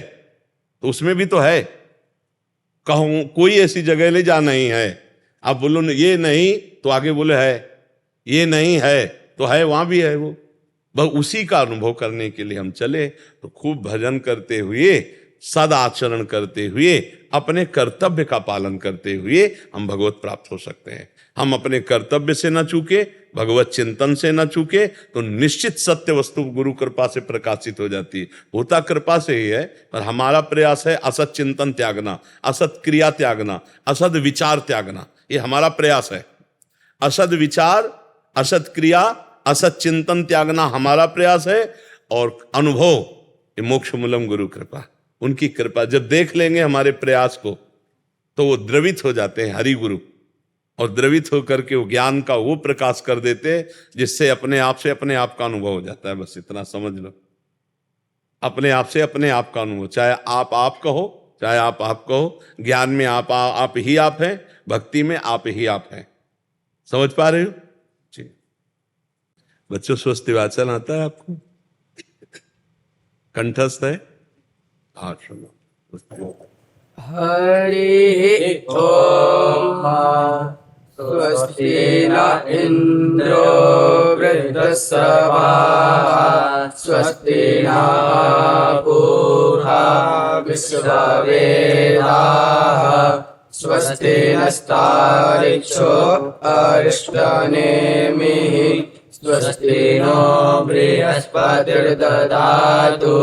तो उसमें भी तो है। कहूं कोई ऐसी जगह ले जहां नहीं है, आप बोलो ये नहीं तो आगे बोले है, ये नहीं है तो है, वहां भी है। वो बस उसी का अनुभव करने के लिए हम चले तो खूब भजन करते हुए सद आचरण करते हुए, अपने कर्तव्य का पालन करते हुए हम भगवत प्राप्त हो सकते हैं। हम अपने कर्तव्य से न चूके, भगवत चिंतन से न चूके, तो निश्चित सत्य वस्तु गुरु कृपा से प्रकाशित हो जाती है। होता कृपा से ही है, पर हमारा प्रयास है असत चिंतन त्यागना, असत क्रिया त्यागना, असत विचार त्यागना। ये हमारा प्रयास है। असत विचार, असत क्रिया, असत चिंतन त्यागना हमारा प्रयास है। और अनुभव, ये मोक्ष मूलम गुरु कृपा, उनकी कृपा। जब देख लेंगे हमारे प्रयास को, तो वो द्रवित हो जाते हैं हरि गुरु, और द्रवित होकर के वो ज्ञान का वो प्रकाश कर देते हैं जिससे अपने आप से अपने आप का अनुभव हो जाता है। बस इतना समझ लो, अपने आप से अपने आप का अनुभव। चाहे आप कहो, चाहे आप कहो, ज्ञान में आप ही आप हैं, भक्ति में आप ही आप हैं। समझ पा रहे हो जी? बच्चों, स्वस्ति वाचन आता है आपको? कंठस्थ है? हाँ, सुनो। हरि ओम। स्वस्ति न इंद्रो वृद्धश्रवाः, स्वस्ति न पूषा विश्ववेदाः, स्वस्ति नस्तार्क्ष्यो अरिष्टनेमिः, स्वस्ति नो बृहस्पतिर्दधातु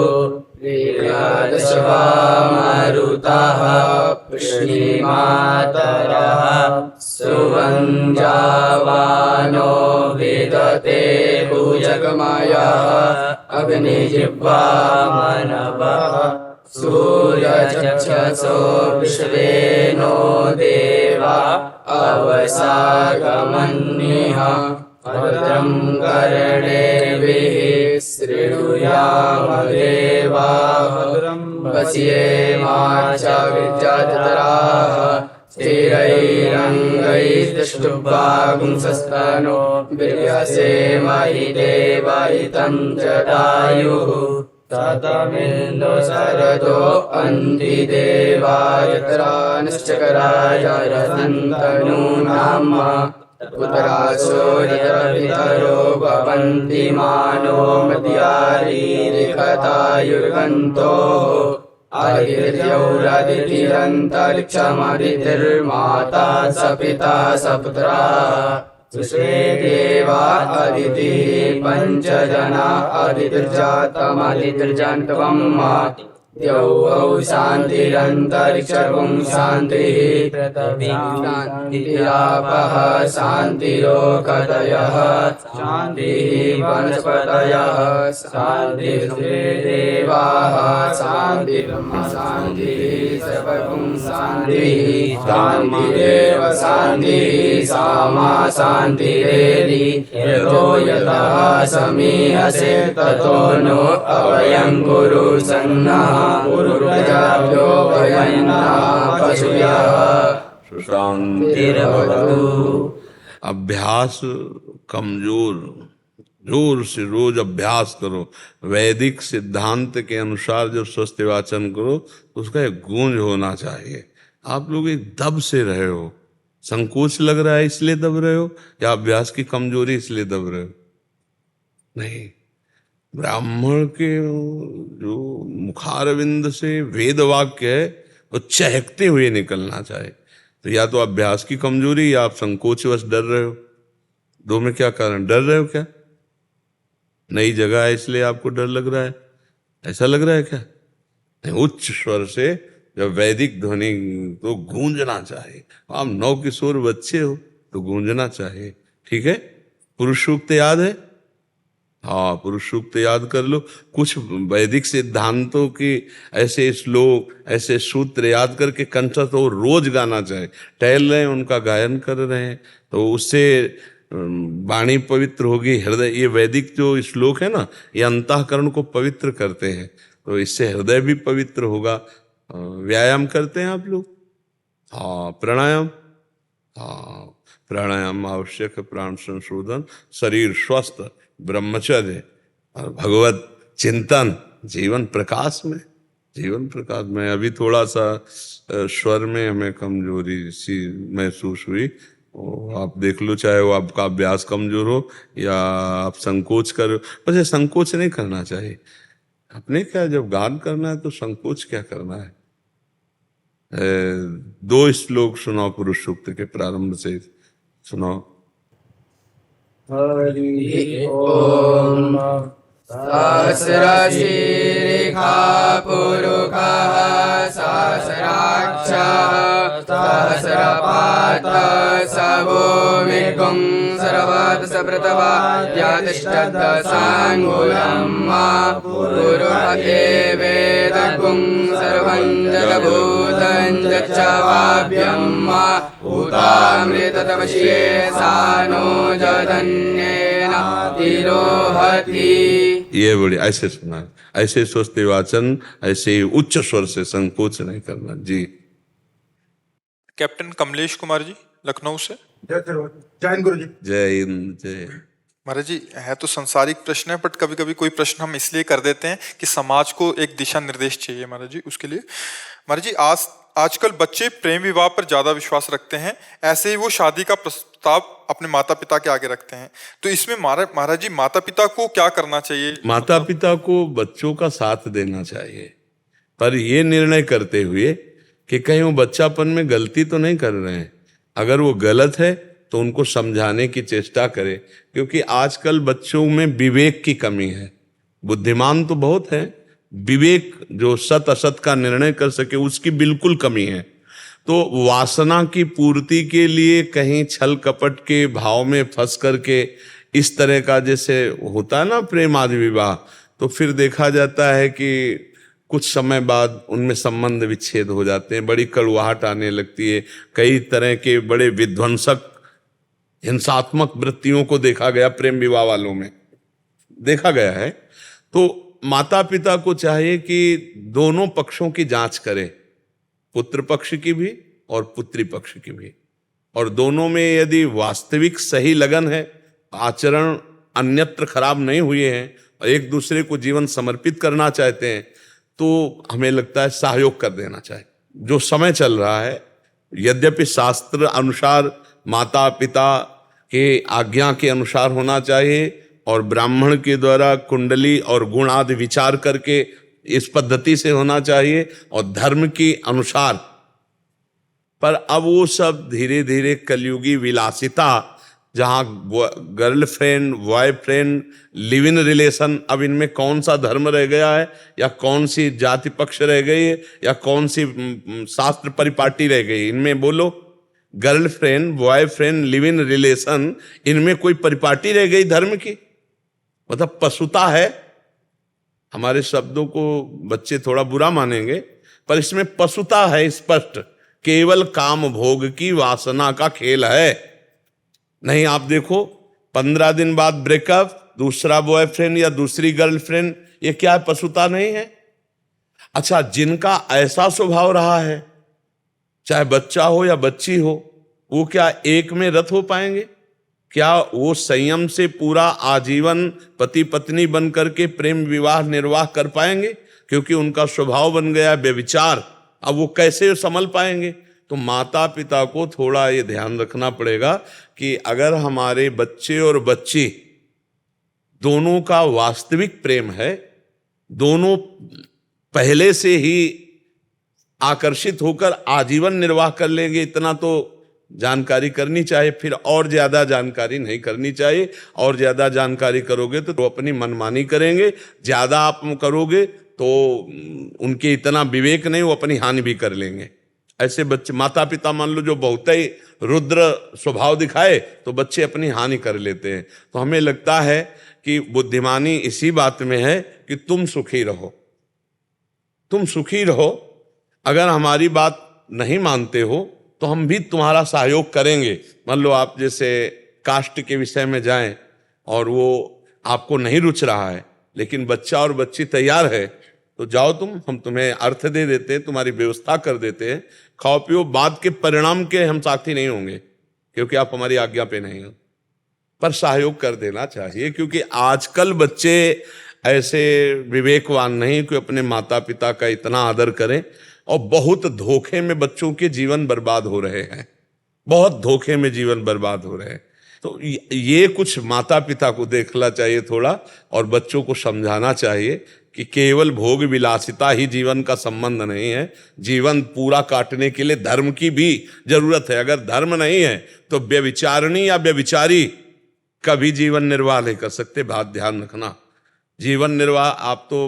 मरुतः पुष्णिमातरः, सुवञ्जावानो विदते भुजगमयः, अग्निजिह्वा मनवः, सूर्यचक्षसो विश्वेनो देवा अवसागमन्यः, भद्रं कर्णेभिः शृणुयामदेवाः, पश्येमाचार्यजत्राः, स्थिरैरङ्गैस्तुष्टुवागुंसस्तनो बिभ्यसेमहि देवहितं जटायुः, ततमिन्दो शरदो अन्तिदेवायत्रा निश्चकराय रसन्तनूनाम्, पुत्रासोर्यपितरो भवन्ति मानो मद्यारीरिकतायुर्गन्तोः, आदित्यौरदितिरन्तरिक्षमदितिर्माता स पिता स पुत्राः, सुषे देवा अदितिः पञ्चजना, अदितिर्जातमदितिर्जन्त्वम्, द्यौः शान्तिरन्तरिक्षं शान्तिः, पृथिवी शान्तिरापः शान्तिरोकतयः, शान्तिः वनस्पतयः शान्तिर्देवाः, शान्तिर्ब्रह्म शान्तिः, सर्वगुं शान्तिः, शान्तिरेव शान्तिः, सामा शान्तिरेधि, यतो यतः समीहसे ततो नो अवयं कुरु सन्नः, गुरुप्रजाभ्यो वयं पशुभ्यः शान्तिर्भवतु। अभ्यास कमजोर, जोर से रोज अभ्यास करो। वैदिक सिद्धांत के अनुसार जब स्वस्थ वाचन करो तो उसका एक गूंज होना चाहिए। आप लोग एक दब से रहे हो, संकोच लग रहा है इसलिए दब रहे हो, या अभ्यास की कमजोरी इसलिए दब रहे हो? नहीं, ब्राह्मण के जो मुखारविंद से वेद वाक्य है वो चहकते हुए निकलना चाहिए। तो या तो अभ्यास की कमजोरी या आप संकोचवश डर रहे हो। दो में क्या कारण? डर रहे हो क्या? नई जगह है इसलिए आपको डर लग रहा है, ऐसा लग रहा है क्या? नहीं, उच्च स्वर से जब वैदिक ध्वनि तो गूंजना चाहिए। आप नौ किशोर बच्चे हो तो गूंजना चाहिए। ठीक है? पुरुष सूक्त याद है? हाँ, पुरुष सूक्त याद कर लो। कुछ वैदिक सिद्धांतों के ऐसे श्लोक, ऐसे सूत्र याद करके कंठस्थ हो, रोज गाना चाहिए। टहल रहे हैं, उनका गायन कर रहे हैं, तो उससे वाणी पवित्र होगी, हृदय। ये वैदिक जो श्लोक है ना, ये अंतःकरण को पवित्र करते हैं, तो इससे हृदय भी पवित्र होगा। व्यायाम करते हैं आप लोग? हाँ, प्राणायाम। हाँ, प्राणायाम आवश्यक, प्राण संशोधन, शरीर स्वस्थ, ब्रह्मचर्य और भगवत चिंतन, जीवन प्रकाश में, जीवन प्रकाश में। अभी थोड़ा सा स्वर में हमें कमजोरी सी महसूस हुई, आप देख लो, चाहे वो आपका अभ्यास कमजोर हो या आप संकोच कर, वैसे संकोच नहीं करना चाहिए। अपने क्या, जब गान करना है तो संकोच क्या करना है। 2 श्लोक सुनाओ पुरुष सूक्त के प्रारंभ से सुनाओ। हरि ओम सहस्रशीर्षा पुरुषः सहस्राक्षः सहस्रपातः सभूमिर्गुं सर्वतः सप्रतवाद्यातिष्ठद्दशाङ्गुलं पुरुष एवेदगुं सर्वं जगभूतं जच्चवाभ्यं भूतामृततमस्ये सानो जधन्येन तिरोहति। ये बड़ी ऐसे सुना, ऐसे सोचते वाचन, ऐसे उच्च स्वर से संकोच नहीं करना जी। कैप्टन कमलेश कुमार जी लखनऊ से। जय हिंद गुरु जी। जय हिंद जय। महाराज जी, है तो संसारिक प्रश्न है, बट कभी कभी कोई प्रश्न हम इसलिए कर देते हैं कि समाज को एक दिशा निर्देश चाहिए महाराज जी, उसके लिए। महाराज जी, आजकल बच्चे प्रेम विवाह पर ज्यादा विश्वास रखते हैं, ऐसे ही वो शादी का प्रस्ताव अपने माता पिता के आगे रखते हैं, तो इसमें महाराज जी माता पिता को क्या करना चाहिए? माता पिता को बच्चों का साथ देना चाहिए, पर ये निर्णय करते हुए कि कहीं वो बच्चापन में गलती तो नहीं कर रहे हैं। अगर वो गलत है तो उनको समझाने की चेष्टा करें, क्योंकि आजकल बच्चों में विवेक की कमी है। बुद्धिमान तो बहुत है, विवेक जो सत असत का निर्णय कर सके उसकी बिल्कुल कमी है। तो वासना की पूर्ति के लिए कहीं छल कपट के भाव में फंस करके इस तरह का जैसे होता है ना प्रेम आदि विवाह, तो फिर देखा जाता है कि कुछ समय बाद उनमें संबंध विच्छेद हो जाते हैं, बड़ी कड़वाहट आने लगती है। कई तरह के बड़े विध्वंसक हिंसात्मक वृत्तियों को देखा गया, प्रेम विवाह वालों में देखा गया है। तो माता पिता को चाहिए कि दोनों पक्षों की जांच करें, पुत्र पक्ष की भी और पुत्री पक्ष की भी, और दोनों में यदि वास्तविक सही लगन है, आचरण अन्यत्र खराब नहीं हुए हैं और एक दूसरे को जीवन समर्पित करना चाहते हैं, तो हमें लगता है सहयोग कर देना चाहिए। जो समय चल रहा है, यद्यपि शास्त्र अनुसार माता पिता के आज्ञा के अनुसार होना चाहिए और ब्राह्मण के द्वारा कुंडली और गुण आदि विचार करके इस पद्धति से होना चाहिए और धर्म के अनुसार, पर अब वो सब धीरे धीरे कलयुगी विलासिता, जहाँ girlfriend boyfriend live in relation, अब इनमें कौन सा धर्म रह गया है या कौन सी जाति पक्ष रह गई है या कौन सी शास्त्र परिपाटी रह गई, इनमें बोलो। Girlfriend boyfriend live in relation, इनमें कोई परिपाटी रह गई धर्म की? मतलब पशुता है। हमारे शब्दों को बच्चे थोड़ा बुरा मानेंगे, पर इसमें पशुता है स्पष्ट। केवल काम भोग की वासना का खेल है। नहीं, आप देखो 15 दिन बाद ब्रेकअप, दूसरा बॉयफ्रेंड या दूसरी गर्लफ्रेंड, ये क्या है? पशुता नहीं है? अच्छा, जिनका ऐसा स्वभाव रहा है, चाहे बच्चा हो या बच्ची हो, वो क्या एक में रत हो पाएंगे? क्या वो संयम से पूरा आजीवन पति पत्नी बन करके प्रेम विवाह निर्वाह कर पाएंगे? क्योंकि उनका स्वभाव बन गया व्यभिचार। अब वो कैसे संभल पाएंगे? तो माता पिता को थोड़ा ये ध्यान रखना पड़ेगा कि अगर हमारे बच्चे और बच्ची दोनों का वास्तविक प्रेम है, दोनों पहले से ही आकर्षित होकर आजीवन निर्वाह कर लेंगे, इतना तो जानकारी करनी चाहिए। फिर और ज्यादा जानकारी नहीं करनी चाहिए। और ज्यादा जानकारी करोगे तो अपनी मनमानी करेंगे, ज्यादा आप करोगे तो उनके इतना विवेक नहीं, वो अपनी हानि भी कर लेंगे। ऐसे बच्चे, माता पिता मान लो जो बहुत ही रुद्र स्वभाव दिखाए तो बच्चे अपनी हानि कर लेते हैं। तो हमें लगता है कि बुद्धिमानी इसी बात में है कि तुम सुखी रहो, तुम सुखी रहो। अगर हमारी बात नहीं मानते हो तो हम भी तुम्हारा सहयोग करेंगे। मान लो आप जैसे कास्ट के विषय में जाएं और वो आपको नहीं रुच रहा है, लेकिन बच्चा और बच्ची तैयार है, तो जाओ तुम, हम तुम्हें अर्थ दे देते हैं, तुम्हारी व्यवस्था कर देते हैं, खाओ पियो। बाद के परिणाम के हम साथी नहीं होंगे क्योंकि आप हमारी आज्ञा पे नहीं हो, पर सहयोग कर देना चाहिए। क्योंकि आजकल बच्चे ऐसे विवेकवान नहीं कि अपने माता पिता का इतना आदर करें, और बहुत धोखे में बच्चों के जीवन बर्बाद हो रहे हैं, बहुत धोखे में जीवन बर्बाद हो रहे हैं। तो ये कुछ माता पिता को देखना चाहिए थोड़ा, और बच्चों को समझाना चाहिए कि केवल भोग विलासिता ही जीवन का संबंध नहीं है। जीवन पूरा काटने के लिए धर्म की भी जरूरत है। अगर धर्म नहीं है तो व्यभिचारिणी या व्यभिचारी कभी जीवन निर्वाह नहीं कर सकते। बात ध्यान रखना। जीवन निर्वाह, आप तो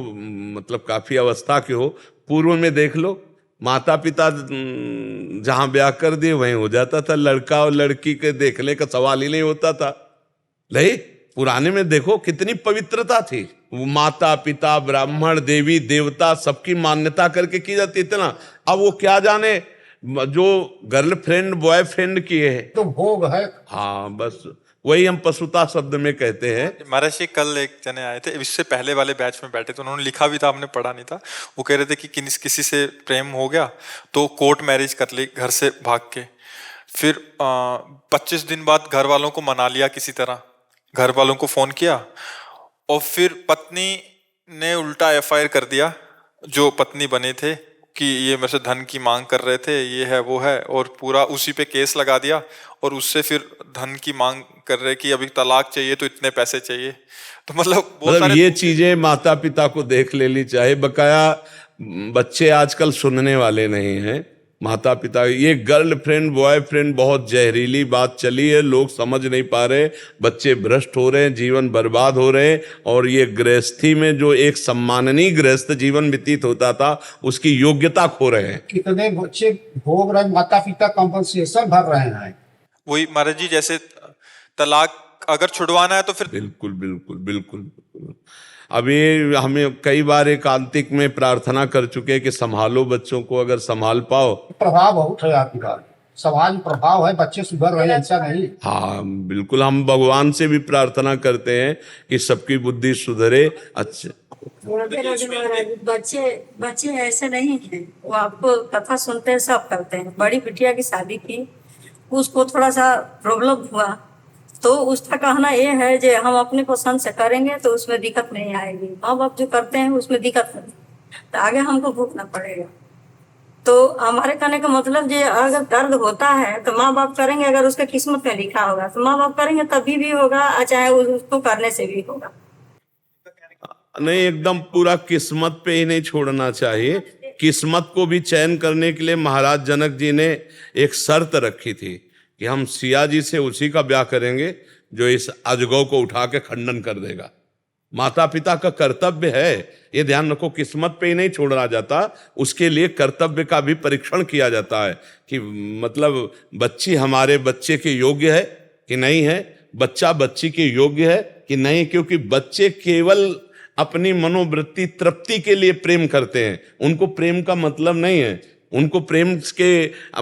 मतलब काफी अवस्था के हो, पूर्व में देख लो, माता पिता जहां ब्याह कर दिए वहीं हो जाता था। लड़का और लड़की के देखने का सवाल ही नहीं होता था। नहीं, पुराने में देखो कितनी पवित्रता थी। वो माता पिता ब्राह्मण देवी देवता सबकी मान्यता करके की जाती थी ना। अब वो क्या जाने जो गर्लफ्रेंड बॉयफ्रेंड की है तो भोग है। हाँ, बस वही हम पशुता शब्द में कहते हैं। महाराज जी कल एक जने आए थे, इससे पहले वाले बैच में बैठे थे, उन्होंने लिखा भी था, हमने पढ़ा नहीं था। वो कह रहे थे कि किसी से प्रेम हो गया तो कोर्ट मैरिज कर ली घर से भाग के, फिर 25 दिन बाद घर वालों को मना लिया किसी तरह, घर वालों को फोन किया और फिर पत्नी ने उल्टा FIR कर दिया जो पत्नी बने थे कि ये मेरे से धन की मांग कर रहे थे, ये है वो है, और पूरा उसी पे केस लगा दिया और उससे फिर धन की मांग कर रहे कि अभी तलाक चाहिए तो इतने पैसे चाहिए। तो मतलब ये चीजें माता पिता को देख लेनी चाहिए। बकाया बच्चे आजकल सुनने वाले नहीं हैं। माता पिता, ये गर्लफ्रेंड बॉयफ्रेंड बहुत जहरीली बात चली है, लोग समझ नहीं पा रहे, बच्चे भ्रष्ट हो रहे हैं, जीवन बर्बाद हो रहे हैं। और ये गृहस्थी में जो एक सम्माननीय गृहस्थ जीवन व्यतीत होता था उसकी योग्यता खो रहे हैं। कितने बच्चे भोग रहे, माता पिता कंपनसेशन भर रहे हैं। वही महाराज जी, जैसे तलाक अगर छुड़वाना है तो फिर बिल्कुल बिल्कुल बिल्कुल बिल्कुल। अभी हमें कई बार एकांतिक में प्रार्थना कर चुके हैं कि संभालो बच्चों को, अगर संभाल पाओ। प्रभाव बहुत है आपकी बात, समाज प्रभाव है, बच्चे सुधर रहे हैं, ऐसा नहीं। हाँ बिल्कुल, हम भगवान से भी प्रार्थना करते हैं कि सबकी बुद्धि सुधरे। अच्छा, बच्चे ऐसे नहीं हैं, वो आपको कथा सुनते हैं, सब करते हैं। बड़ी बिटिया की शादी की, उसको थोड़ा सा प्रॉब्लम हुआ तो उसका कहना ये है कि हम अपने पसंद से करेंगे तो उसमें दिक्कत नहीं आएगी। माँ बाप जो करते हैं उसमें दिक्कत नहीं, तो आगे हमको भुगतना पड़ेगा। तो हमारे कहने का मतलब ये, अगर दर्द होता है तो माँ बाप करेंगे, अगर उसके किस्मत में लिखा होगा तो माँ बाप करेंगे, तभी भी होगा, चाहे उसको करने से भी होगा। नहीं, एकदम पूरा किस्मत पे ही नहीं छोड़ना चाहिए। किस्मत को भी चयन करने के लिए महाराज जनक जी ने एक शर्त रखी थी कि हम सिया जी से उसी का ब्याह करेंगे जो इस अजगौ को उठा के खंडन कर देगा। माता पिता का कर्तव्य है, ये ध्यान रखो, किस्मत पे ही नहीं छोड़ा जाता, उसके लिए कर्तव्य का भी परीक्षण किया जाता है कि मतलब बच्ची हमारे बच्चे के योग्य है कि नहीं है, बच्चा बच्ची के योग्य है कि नहीं। क्योंकि बच्चे केवल अपनी मनोवृत्ति तृप्ति के लिए प्रेम करते हैं, उनको प्रेम का मतलब नहीं है। उनको प्रेम के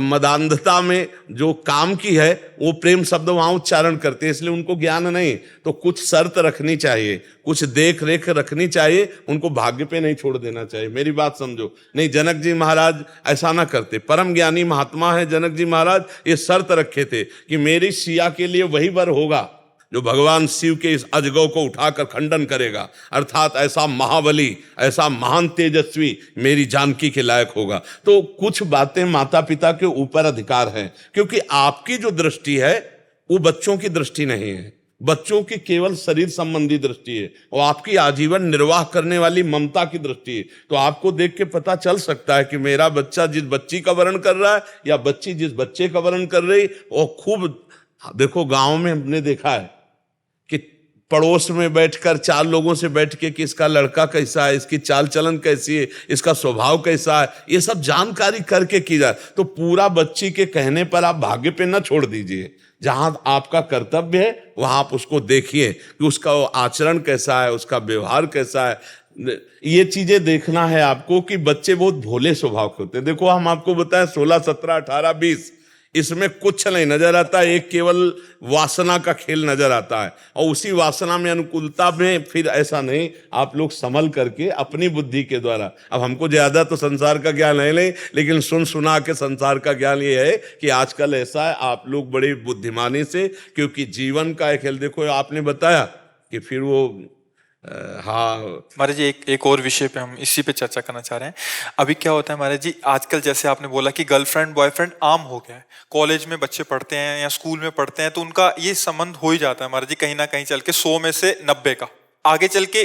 मदान्धता में जो काम की है वो प्रेम शब्द वहां उच्चारण करते हैं, इसलिए उनको ज्ञान नहीं। तो कुछ शर्त रखनी चाहिए, कुछ देख रेख रखनी चाहिए, उनको भाग्य पे नहीं छोड़ देना चाहिए। मेरी बात समझो। नहीं, जनक जी महाराज ऐसा ना करते, परम ज्ञानी महात्मा है जनक जी महाराज, ये शर्त रखे थे कि मेरी सिया के लिए वही वर होगा जो भगवान शिव के इस अजगौ को उठाकर खंडन करेगा, अर्थात ऐसा महाबली, ऐसा महान तेजस्वी मेरी जानकी के लायक होगा। तो कुछ बातें माता पिता के ऊपर अधिकार हैं, क्योंकि आपकी जो दृष्टि है वो बच्चों की दृष्टि नहीं है, बच्चों की केवल शरीर संबंधी दृष्टि है, और आपकी आजीवन निर्वाह करने वाली ममता की दृष्टि है। तो आपको देख के पता चल सकता है कि मेरा बच्चा जिस बच्ची का वर्ण कर रहा है या बच्ची जिस बच्चे का वर्ण कर रही, और खूब देखो गांव में हमने देखा है कि पड़ोस में बैठकर चार लोगों से बैठ के कि इसका लड़का कैसा है, इसकी चाल चलन कैसी है, इसका स्वभाव कैसा है, ये सब जानकारी करके की जाए। तो पूरा बच्ची के कहने पर आप भाग्य पे ना छोड़ दीजिए। जहां आपका कर्तव्य है वहां आप उसको देखिए कि उसका आचरण कैसा है, उसका व्यवहार कैसा है। ये चीजें देखना है आपको कि बच्चे बहुत भोले स्वभाव के होते हैं। देखो हम आपको बताएं 16, 17, 18, 20 इसमें कुछ नहीं नजर आता, एक केवल वासना का खेल नजर आता है। और उसी वासना में अनुकूलता में फिर ऐसा नहीं, आप लोग संभल करके अपनी बुद्धि के द्वारा, अब हमको ज्यादा तो संसार का ज्ञान है नहीं, लेकिन सुन सुना के संसार का ज्ञान ये है कि आजकल ऐसा है, आप लोग बड़ी बुद्धिमानी से, क्योंकि जीवन का एक खेल, देखो आपने बताया कि फिर वो हाँ महाराज जी एक और विषय पे हम इसी पे चर्चा करना चाह रहे हैं। अभी क्या होता है महाराज जी, आजकल जैसे आपने बोला कि गर्लफ्रेंड बॉयफ्रेंड आम हो गया है, कॉलेज में बच्चे पढ़ते हैं या स्कूल में पढ़ते हैं तो उनका ये संबंध हो ही जाता है महाराज जी, कहीं ना कहीं चल के 100 में से 90 का, आगे चल के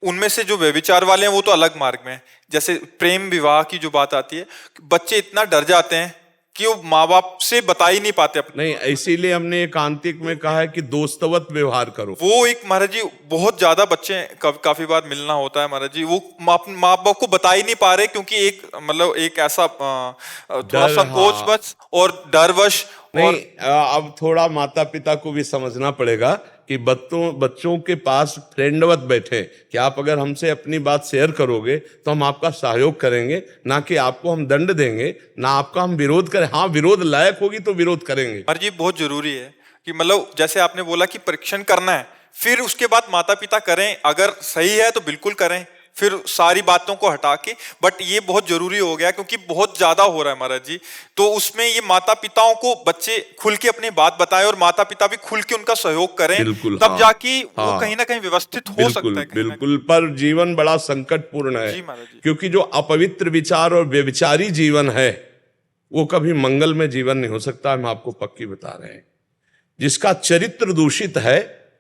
उनमें से जो व्यभिचार वाले हैं वो तो अलग मार्ग में है। जैसे प्रेम विवाह की जो बात आती है, बच्चे इतना डर जाते हैं कि वो माँ बाप से बता ही नहीं पाते अपने। नहीं, इसीलिए हमने एकांतिक में कहा है कि दोस्तवत व्यवहार करो। वो एक महाराज जी बहुत ज्यादा बच्चे काफी बार मिलना होता है महाराज जी, वो माँ बाप को बता ही नहीं पा रहे क्योंकि एक मतलब एक ऐसा थोड़ा संकोच बस और डरवश। नहीं, अब थोड़ा माता पिता को भी समझना पड़ेगा कि बच्चों के पास फ्रेंडवत बैठे कि आप अगर हमसे अपनी बात शेयर करोगे तो हम आपका सहयोग करेंगे, ना कि आपको हम दंड देंगे, ना आपका हम विरोध करें। हाँ, विरोध लायक होगी तो विरोध करेंगे। महाराज जी बहुत जरूरी है कि मतलब जैसे आपने बोला कि परीक्षण करना है, फिर उसके बाद माता पिता करें, अगर सही है तो बिल्कुल करें, फिर सारी बातों को हटा के। बट ये बहुत जरूरी हो गया क्योंकि बहुत ज्यादा हो रहा है महाराज जी, तो उसमें ये माता पिताओं को बच्चे खुल के अपनी बात बताएं और माता पिता भी खुल के उनका सहयोग करें, बिल्कुल, तब हाँ, जाके वो हाँ, कहीं ना कहीं व्यवस्थित हो बिल्कुल, सकता है। बिल्कुल, पर जीवन बड़ा संकटपूर्ण है, क्योंकि जो अपवित्र विचार और व्यभिचारी जीवन है वो कभी मंगलमय जीवन नहीं हो सकता। हम आपको पक्की बता रहे हैं। जिसका चरित्र दूषित है,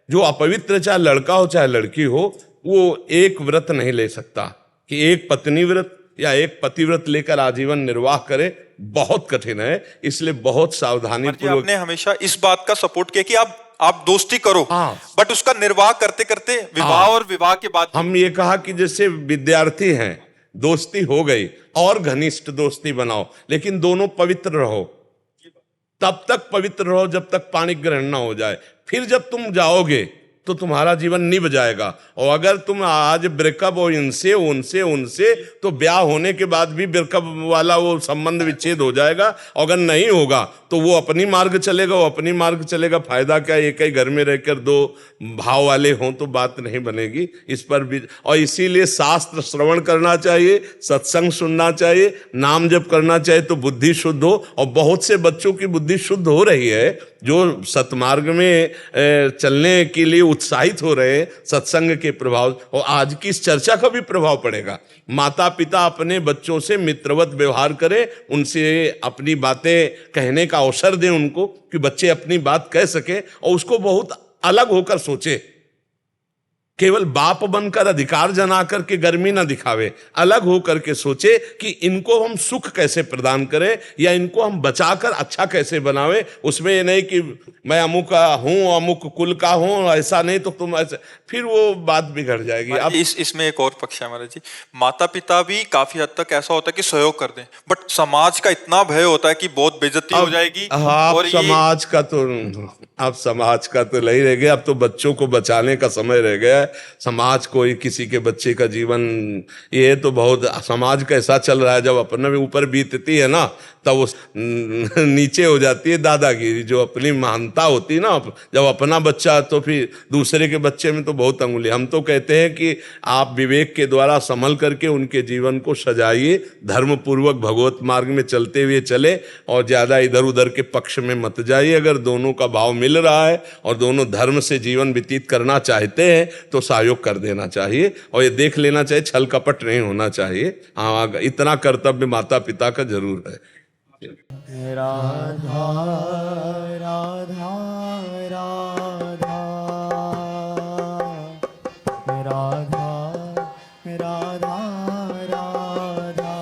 जो अपवित्र, चाहे लड़का हो चाहे लड़की हो, वो एक व्रत नहीं ले सकता कि एक पत्नी व्रत या एक पतिव्रत लेकर आजीवन निर्वाह करे, बहुत कठिन है। इसलिए बहुत सावधानी पूर्वक। आपने हमेशा इस बात का सपोर्ट किया कि आप दोस्ती करो, हाँ, बट उसका निर्वाह करते करते विवाह, हाँ, और विवाह के बाद हम ये कहा कि जैसे विद्यार्थी हैं, दोस्ती हो गई और घनिष्ठ दोस्ती बनाओ, लेकिन दोनों पवित्र रहो, तब तक पवित्र रहो जब तक पाणी ग्रहण ना हो जाए। फिर जब तुम जाओगे तो तुम्हारा जीवन निभ जाएगा। और अगर तुम आज ब्रेकअप हो इनसे उनसे उनसे, तो ब्याह होने के बाद भी ब्रेकअप वाला वो संबंध विच्छेद हो जाएगा। अगर नहीं होगा तो वो अपनी मार्ग चलेगा, वो अपनी मार्ग चलेगा। फायदा क्या, एक ही घर में रहकर दो भाव वाले हों तो बात नहीं बनेगी। इस पर भी, और इसीलिए शास्त्र श्रवण करना चाहिए, सत्संग सुनना चाहिए, नाम जप करना चाहिए तो बुद्धि शुद्ध हो। और बहुत से बच्चों की बुद्धि शुद्ध हो रही है जो सतमार्ग में चलने के लिए उत्साहित हो रहे हैं सत्संग के प्रभाव। और आज की इस चर्चा का भी प्रभाव पड़ेगा। माता पिता अपने बच्चों से मित्रवत व्यवहार करें, उनसे अपनी बातें कहने का अवसर दें उनको, कि बच्चे अपनी बात कह सके और उसको बहुत अलग होकर सोचे। केवल बाप बनकर अधिकार जना करके गर्मी ना दिखावे, अलग होकर के सोचे कि इनको हम सुख कैसे प्रदान करें या इनको हम बचाकर अच्छा कैसे बनावे। उसमें ये नहीं कि मैं अमुक हूं, अमुक कुल का हूं, ऐसा नहीं तो तुम ऐसे, फिर वो बात बिगड़ जाएगी। अब इसमें एक और पक्ष है महाराज जी, माता पिता भी काफी हद तक ऐसा होता है कि सहयोग कर दें, बट समाज का इतना भय होता है कि बहुत बेइज्जती हो जाएगी। और समाज का तो अब समाज का तो नहीं रह गया, अब तो बच्चों को बचाने का समय रह गया है। समाज कोई किसी के बच्चे का जीवन, ये तो बहुत समाज कैसा चल रहा है। जब अपने ऊपर बीतती है ना तब वो नीचे हो जाती है दादागिरी, जो अपनी महानता होती है ना। जब अपना बच्चा तो फिर दूसरे के बच्चे में तो बहुत अंगुली। हम तो कहते हैं कि आप विवेक के द्वारा संभल करके उनके जीवन को सजाइए, धर्म पूर्वक भगवत मार्ग में चलते हुए चले और ज्यादा इधर उधर के पक्ष में मत जाइए। अगर दोनों का भाव मिल रहा है और दोनों धर्म से जीवन व्यतीत करना चाहते हैं तो सहयोग कर देना चाहिए। और ये देख लेना चाहिए, छल कपट नहीं होना चाहिए। हाँ, इतना कर्तव्य माता पिता का जरूर है। राधा राधा राधा राधा राधा राधा राधा राधा राधा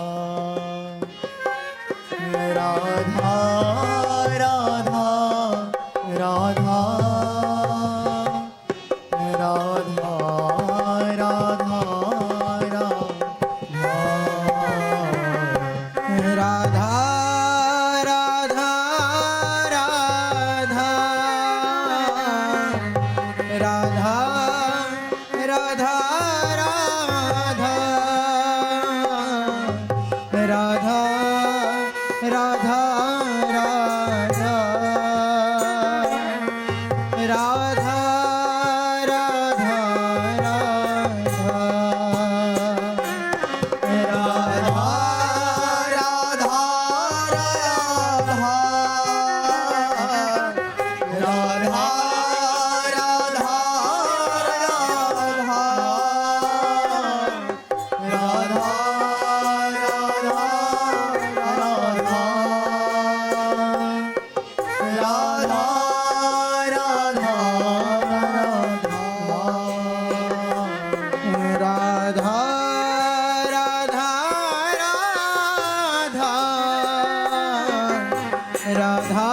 राधा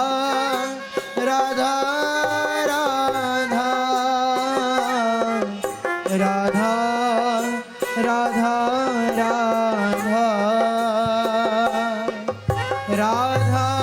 राधा राधा राधा राधा राधा